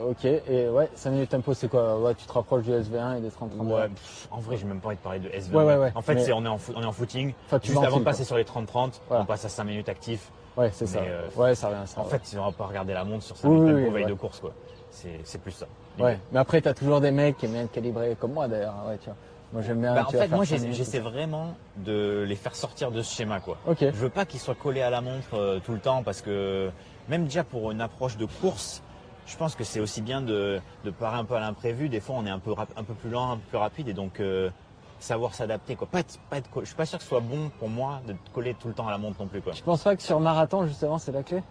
ok. Et ouais, 5 minutes tempo, c'est quoi? Ouais, tu te rapproches du SV1 et des 30-30. Ouais, en vrai, j'ai même pas envie de parler de SV. Ouais. En fait, Mais- on est en footing. Enfin, tu Juste avant ventiles, de passer quoi. sur les 30-30, Voilà. on passe à 5 minutes actifs. Ouais, c'est ça. Mais, Ouais, ça revient à ça. En ouais. fait, on va pas regarder la montre sur 5 Oui, minutes oui, tempo oui, veille ouais. de course, quoi. C'est plus ça. Ouais. Mais après, t'as toujours des mecs qui aiment bien calibrer comme moi d'ailleurs. Ouais, tu vois. Moi, j'aime bien. En tu vas fait, faire moi, 5 minutes, j'essaie vraiment de les faire sortir de ce schéma, quoi. Ok. Je veux pas qu'ils soient collés à la montre tout le temps parce que même déjà pour une approche de course, je pense que c'est aussi bien de parer un peu à l'imprévu. Des fois, on est un peu plus lent, un peu plus rapide et donc savoir s'adapter, quoi. Je suis pas sûr que ce soit bon pour moi de te coller tout le temps à la montre non plus, quoi. Je pense pas que sur marathon, justement, c'est la clé.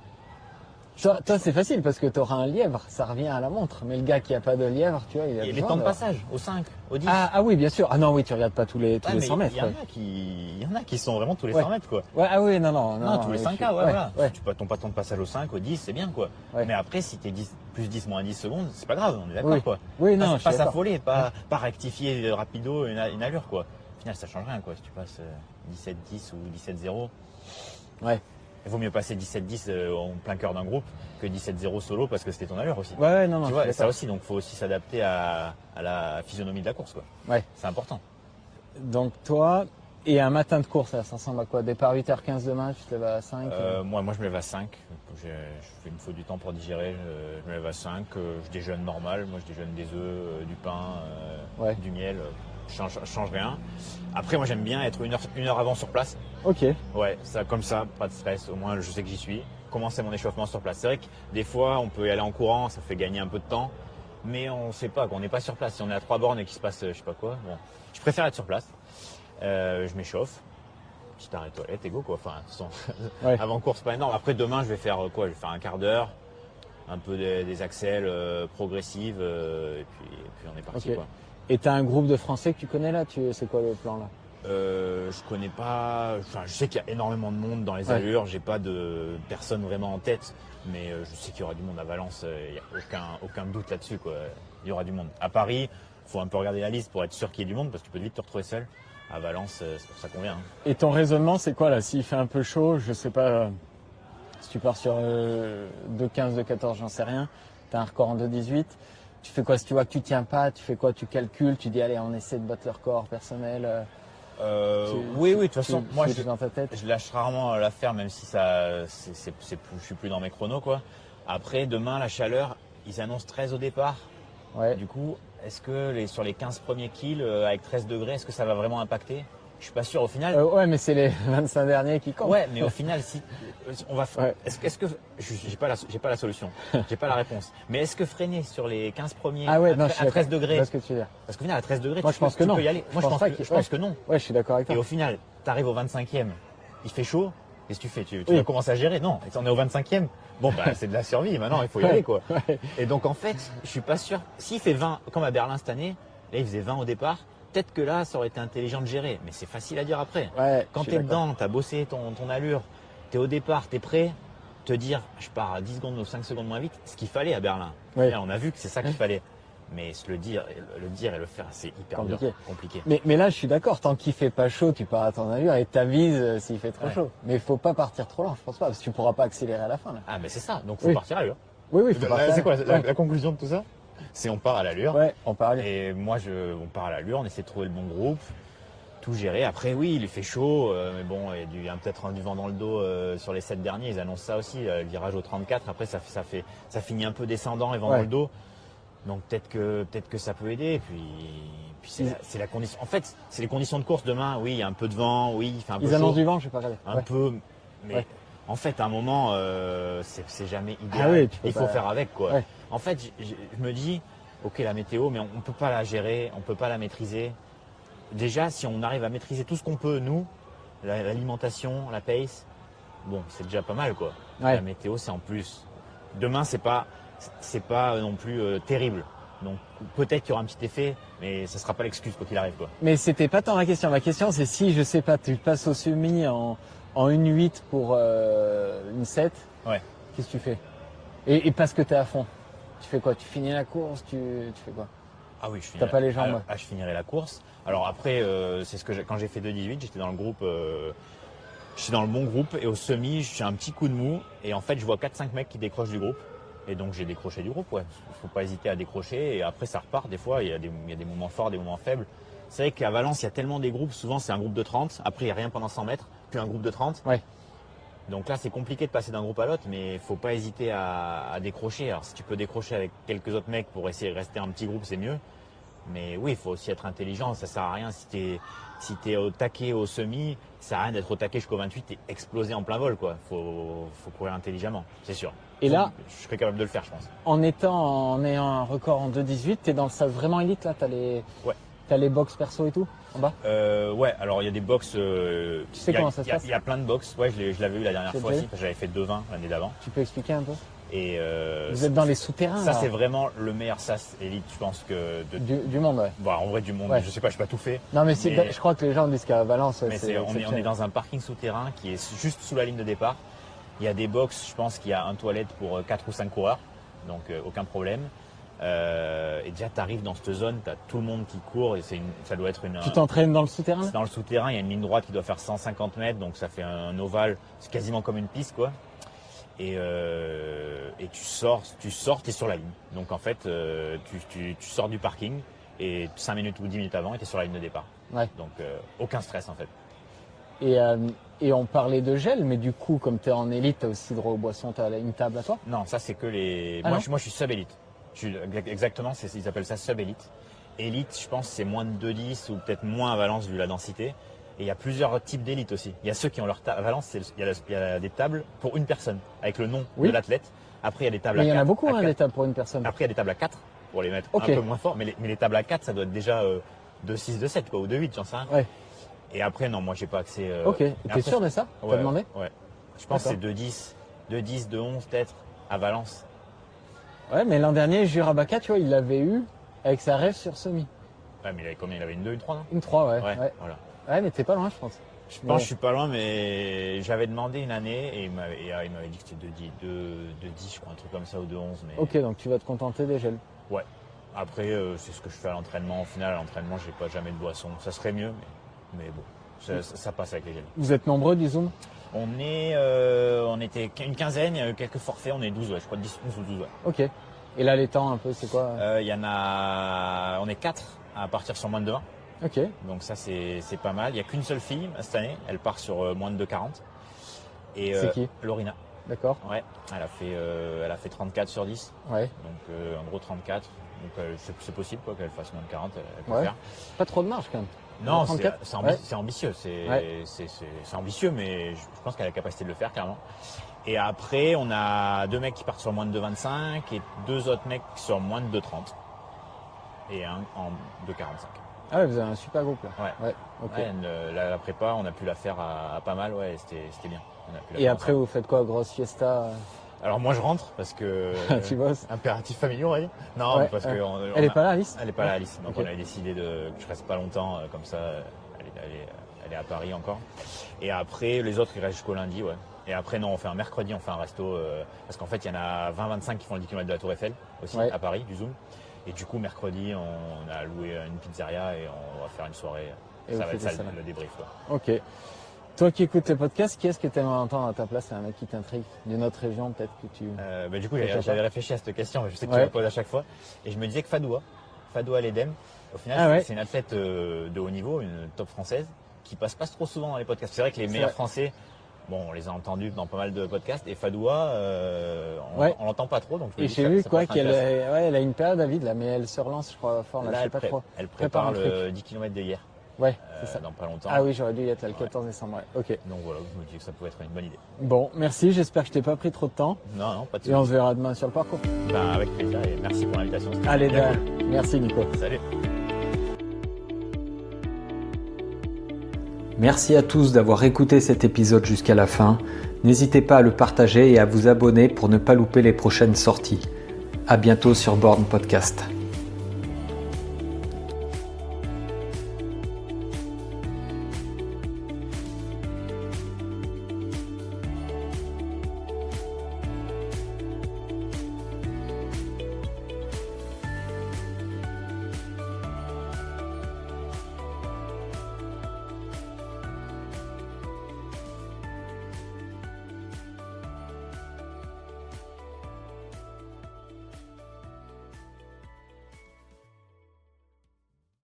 Toi, c'est facile parce que tu auras un lièvre, ça revient à la montre. Mais le gars qui a pas de lièvre, tu vois, il a Et les besoin temps de d'avoir- passage, au 5, au 10. Ah oui, bien sûr. Ah non, oui, tu regardes pas tous les Ouais, mais 100 mètres. il y en Ouais. a qui sont vraiment tous les Ouais. 100 mètres, quoi. Ouais, ah oui, non. Non, tous les 5 je K, suis- ouais, voilà. Ouais. Tu peux ton temps de passage au 5, au 10, c'est bien, quoi. Ouais. Mais après, si t'es 10, plus 10, moins 10 secondes, c'est pas grave, on est d'accord, Oui. quoi. Oui, non, je suis pas d'accord. s'affoler, pas rectifier rapido une allure, quoi. Au final, ça change rien, quoi. Si tu passes 17-10 ou 17-0, Ouais. il vaut mieux passer 17-10 en plein cœur d'un groupe que 17-0 solo parce que c'était ton allure aussi. Ouais, non, Tu je vois, suis et ça d'accord. aussi, donc faut aussi s'adapter à la physionomie de la course, quoi. Ouais. C'est important. Donc toi, et un matin de course, ça ressemble à quoi? Départ 8h15 demain, tu te lèves à 5 Moi, je me lève à 5. Il me faut du temps pour digérer. Je me lève à 5. Je déjeune normal. Moi, je déjeune des œufs, du pain, Ouais. du miel. Je change rien. Après, moi, j'aime bien être une heure avant sur place. Ok. Ouais, ça comme ça, pas de stress. Au moins, je sais que j'y suis. Commencer mon échauffement sur place. C'est vrai que des fois, on peut y aller en courant, ça fait gagner un peu de temps. Mais on ne sait pas, qu'on n'est pas sur place. Si on est à 3 bornes et qu'il se passe, je sais pas quoi. Bon, je préfère être sur place. Je m'échauffe. Petit arrêt toilette et go, quoi. Enfin, de toute façon, Ouais. avant course, pas énorme. Après, demain, je vais faire quoi? Je vais faire un quart d'heure, un peu des accels progressives, et puis on est parti, Ok. quoi. Et t'as un groupe de Français que tu connais là? C'est quoi le plan là? Je connais pas. Enfin, je sais qu'il y a énormément de monde dans les Ouais. allures. J'ai pas de personne vraiment en tête, mais je sais qu'il y aura du monde à Valence. Il y a aucun doute là-dessus, quoi. Il y aura du monde. À Paris, faut un peu regarder la liste pour être sûr qu'il y ait du monde parce que tu peux vite te retrouver seul. À Valence, c'est pour ça qu'on vient. Hein. Et ton raisonnement, c'est quoi là? S'il fait un peu chaud, je sais pas, si tu pars sur 2,15, 2,14, j'en sais rien, t'as un record en 2,18, tu fais quoi? Si tu vois que tu tiens pas, tu fais quoi? Tu calcules, tu dis allez, on essaie de battre le record personnel. Oui, de toute façon, moi, je dans ta tête. je lâche rarement l'affaire, même si je suis plus dans mes chronos, quoi. Après, demain, la chaleur, ils annoncent 13 au départ. Ouais. Du coup, est-ce que sur les 15 premiers kills, avec 13 degrés, est-ce que ça va vraiment impacter? Je suis pas sûr. Au final, Ouais, mais c'est les 25 derniers qui comptent. ouais, mais au final, si on va, Ouais. est-ce que j'ai pas la solution, j'ai pas la réponse. Mais est-ce que freiner sur les 15 premiers Ah ouais, à, non, à je suis 13 d'accord. degrés, Je vois ce que tu veux dire. parce qu'au final, à 13 degrés, Moi, tu je pense peux- que tu non. peux y aller. Moi, Je pense pas je pense que non. Ouais, je suis d'accord avec Et toi. au final, tu arrives au 25e, il fait chaud, qu'est-ce que tu fais? Tu Oui. vas commencer à gérer? Non, on est au 25e. Bon, bah, c'est de la survie, maintenant, il faut y aller, quoi. Ouais. Et donc, en fait, je suis pas sûr. S'il fait 20, comme à Berlin cette année, là, il faisait 20 au départ, peut-être que là, ça aurait été intelligent de gérer. Mais c'est facile à dire après. Ouais, Quand je tu suis es d'accord. dedans, tu as bossé ton allure, tu es au départ, tu es prêt, te dire, je pars à 10 secondes ou 5 secondes moins vite, ce qu'il fallait à Berlin. Ouais. Là, on a vu que c'est ça qu'il fallait. Mais le dire et le faire, c'est hyper compliqué. Mais là, je suis d'accord. Tant qu'il fait pas chaud, tu pars à ton allure et t'avises s'il fait trop chaud. Mais il faut pas partir trop lent, je pense pas, parce que tu pourras pas accélérer à la fin. Là. Ah, mais c'est ça. Donc, faut partir à l'allure. Oui, faut partir. C'est quoi la conclusion de tout ça? C'est on part à l'allure. Ouais, on part à l'allure. Et moi, on part à l'allure, on essaie de trouver le bon groupe, tout gérer. Après, oui, il fait chaud, mais bon, il y a peut-être du vent dans le dos sur les 7 derniers. Ils annoncent ça aussi, le virage au 34. Après, ça finit un peu descendant et vent dans le dos. Donc peut-être que ça peut aider. Et puis c'est la condition. En fait, c'est les conditions de course demain. Oui, il y a un peu de vent. Oui, il fait un peu chaud. Ils annoncent du vent, je sais pas regarder. Un peu, mais en fait, à un moment, c'est jamais idéal. Ah oui, il faut faire avec, quoi. Ouais. En fait, je me dis, ok, la météo, mais on peut pas la gérer, on peut pas la maîtriser. Déjà, si on arrive à maîtriser tout ce qu'on peut, nous, l'alimentation, la pace, bon, c'est déjà pas mal, quoi. La météo, c'est en plus. Demain, c'est pas non plus terrible. Donc peut-être qu'il y aura un petit effet, mais ça sera pas l'excuse quoi qu'il arrive, quoi. Mais c'était pas tant la question. La question, c'est si, je sais pas, tu passes au semi en 1,8 pour une 7. Ouais. Qu'est-ce que tu fais? Et parce que t'es à fond. Tu fais quoi? Tu finis la course? Tu fais quoi? Ah oui, t'as pas les jambes. Je finirai la course. Alors après, c'est ce que quand j'ai fait 2,18, j'étais dans le groupe. J'étais dans le bon groupe et au semi, j'ai un petit coup de mou et en fait, je vois 4-5 mecs qui décrochent du groupe. Et donc j'ai décroché du groupe, ouais. Il faut pas hésiter à décrocher et après ça repart. Des fois, il y a des moments forts, des moments faibles. C'est vrai qu'à Valence, il y a tellement des groupes. Souvent, c'est un groupe de 30. Après, il n'y a rien pendant 100 mètres. Puis un groupe de 30. Ouais. Donc là, c'est compliqué de passer d'un groupe à l'autre, mais il faut pas hésiter à décrocher. Alors si tu peux décrocher avec quelques autres mecs pour essayer de rester un petit groupe, c'est mieux. Mais oui, il faut aussi être intelligent. Ça sert à rien si t'es au taquet au semi, ça sert à rien d'être au taquet jusqu'au 28 et exploser en plein vol, quoi. Faut courir intelligemment, c'est sûr. Et là, je serais capable de le faire, je pense. En ayant un record en 2,18, t'es dans le stade vraiment élite là. T'as les box perso et tout en bas. Ouais. Alors il y a des box. Tu sais comment ça se passe? Il y a plein de box. Ouais, je l'avais eu la dernière fois aussi, parce que j'avais fait 2,20 l'année d'avant. Tu peux expliquer un peu? Et vous êtes dans les souterrains. Ça, c'est vraiment le meilleur SAS élite, je pense que du monde, ouais. Bon, en vrai, du monde. Je sais pas, je pas tout fait. Non, mais je crois que les gens disent qu'à Valence, on est dans un parking souterrain qui est juste sous la ligne de départ. Il y a des box, je pense qu'il y a un toilette pour 4 ou 5 coureurs, donc aucun problème. Et déjà, tu arrives dans cette zone, tu as tout le monde qui court et ça doit être une. Tu t'entraînes dans le souterrain? C'est dans le souterrain, il y a une ligne droite qui doit faire 150 mètres, donc ça fait un ovale, c'est quasiment comme une piste, quoi. Et tu sors, tu es sur la ligne. Donc en fait, tu sors du parking et 5 minutes ou 10 minutes avant, tu es sur la ligne de départ. Ouais. Donc aucun stress en fait. Et on parlait de gel, mais du coup, comme tu es en élite, tu as aussi droit aux boissons, tu as une table à toi? Non, ça c'est que les. Ah, moi je suis sub-élite. Exactement, ils appellent ça sub-élite. Élite, je pense, c'est moins de 2,10 ou peut-être moins à Valence vu la densité. Et il y a plusieurs types d'élites aussi. Il y a ceux qui ont leur table. À Valence, il y a des tables pour une personne, avec le nom de l'athlète. Après, il y a des tables à 4. Mais il y en a beaucoup, des tables pour une personne. Après, il y a des tables à 4 pour les mettre un peu moins fort. Mais les tables à 4, ça doit être déjà 2,6, 2,7 quoi, ou 2,8, j'en sais rien. Ouais. Et après, non, moi, j'ai pas accès. Ok. T'es sûr de ça? T'as demandé? Ouais. Je pense que c'est 2,10, 2,11 peut-être à Valence. Ouais, mais l'an dernier, Jurabaka, tu vois, il l'avait eu avec sa rêve sur semi. Ouais, mais il avait combien? Il avait une 2, une 3, non? Une 3, ouais. Voilà. Ouais, mais t'es pas loin, je pense. Je pense que je suis pas loin, mais j'avais demandé une année et il m'avait dit que c'était 2,10, je crois, un truc comme ça, ou 2,11. Mais... Ok, donc tu vas te contenter des gels. Ouais. Après, c'est ce que je fais à l'entraînement. Au final, à l'entraînement, j'ai pas jamais de boisson. Ça serait mieux, mais bon, ça passe avec les gels. Vous êtes nombreux du Zoom? On était une quinzaine, il y a eu quelques forfaits, on est 12, ouais, je crois 10, 11 ou 12, ouais. Ok. Et là, les temps, un peu, c'est quoi? Il y en a, on est 4 à partir sur moins de 2,20. Ok. Donc ça, c'est pas mal. Il n'y a qu'une seule fille cette année, elle part sur moins de 2,40. Et c'est qui? Lorina. D'accord. Ouais, elle a fait 34 sur 10. Ouais. Donc en gros 34. Donc c'est possible quoi qu'elle fasse moins de 40, elle peut faire. Pas trop de marge quand même. Non, c'est ambitieux. C'est ambitieux, mais je pense qu'elle a la capacité de le faire clairement. Et après, on a 2 mecs qui partent sur moins de 2,25 et 2 autres mecs sur moins de 2,30 et un en 2,45. Ah ouais, vous avez un super groupe là. Ouais. Ok. Ouais, la prépa, on a pu la faire à pas mal, ouais, c'était bien. Et après, vous faites quoi, grosse fiesta? Alors moi je rentre parce que tu bosses. Impératif familial, on va dire. Non, mais parce que elle est pas là, Alice. Elle est pas là, Alice. Donc on a décidé que je reste pas longtemps comme ça. Elle est à Paris encore. Et après les autres ils restent jusqu'au lundi, ouais. Et après non, on fait un mercredi, on fait un resto parce qu'en fait il y en a 20-25 qui font le 10 km de la Tour Eiffel aussi à Paris du Zoom. Et du coup, mercredi, on a loué une pizzeria et on va faire une soirée. Et Ça vous va être faites ça ça, là. le débrief. Quoi. Ok. Toi qui écoutes les podcasts, qui est-ce que tu aimerais entendre à ta place? C'est un mec qui t'intrigue d'une autre région, peut-être que tu. Du coup, Pourquoi j'avais pas réfléchi à cette question, je sais que Ouais. tu me poses à chaque fois. Et je me disais que Fadoua Ledem, au final, Ah ouais. c'est une athlète de haut niveau, une top française, qui passe pas trop souvent dans les podcasts. C'est vrai que les meilleurs vrai. Français, bon, on les a entendus dans pas mal de podcasts. Et Fadoua, Ouais. on l'entend pas trop. Donc je me Et dis j'ai que vu ça quoi peut être qu'elle intéressant. elle a une période à vide là, mais elle se relance, je crois, fort là, Là, je sais pas trop. elle Prépare prépare un le 10 km de hier, Ouais, c'est ça. dans pas longtemps. Ah oui, j'aurais dû y être là le Ouais. 14 décembre. Ouais. Ok. Donc voilà, je me dis que ça peut être une bonne idée. Bon, merci. J'espère que je t'ai pas pris trop de temps. Non, pas de Et on soucis. se verra demain sur le parcours. Avec plaisir et merci pour l'invitation. C'était Allez, bien Dan. Merci Nico. cool. Salut. Merci à tous d'avoir écouté cet épisode jusqu'à la fin. N'hésitez pas à le partager et à vous abonner pour ne pas louper les prochaines sorties. À bientôt sur Born Podcast.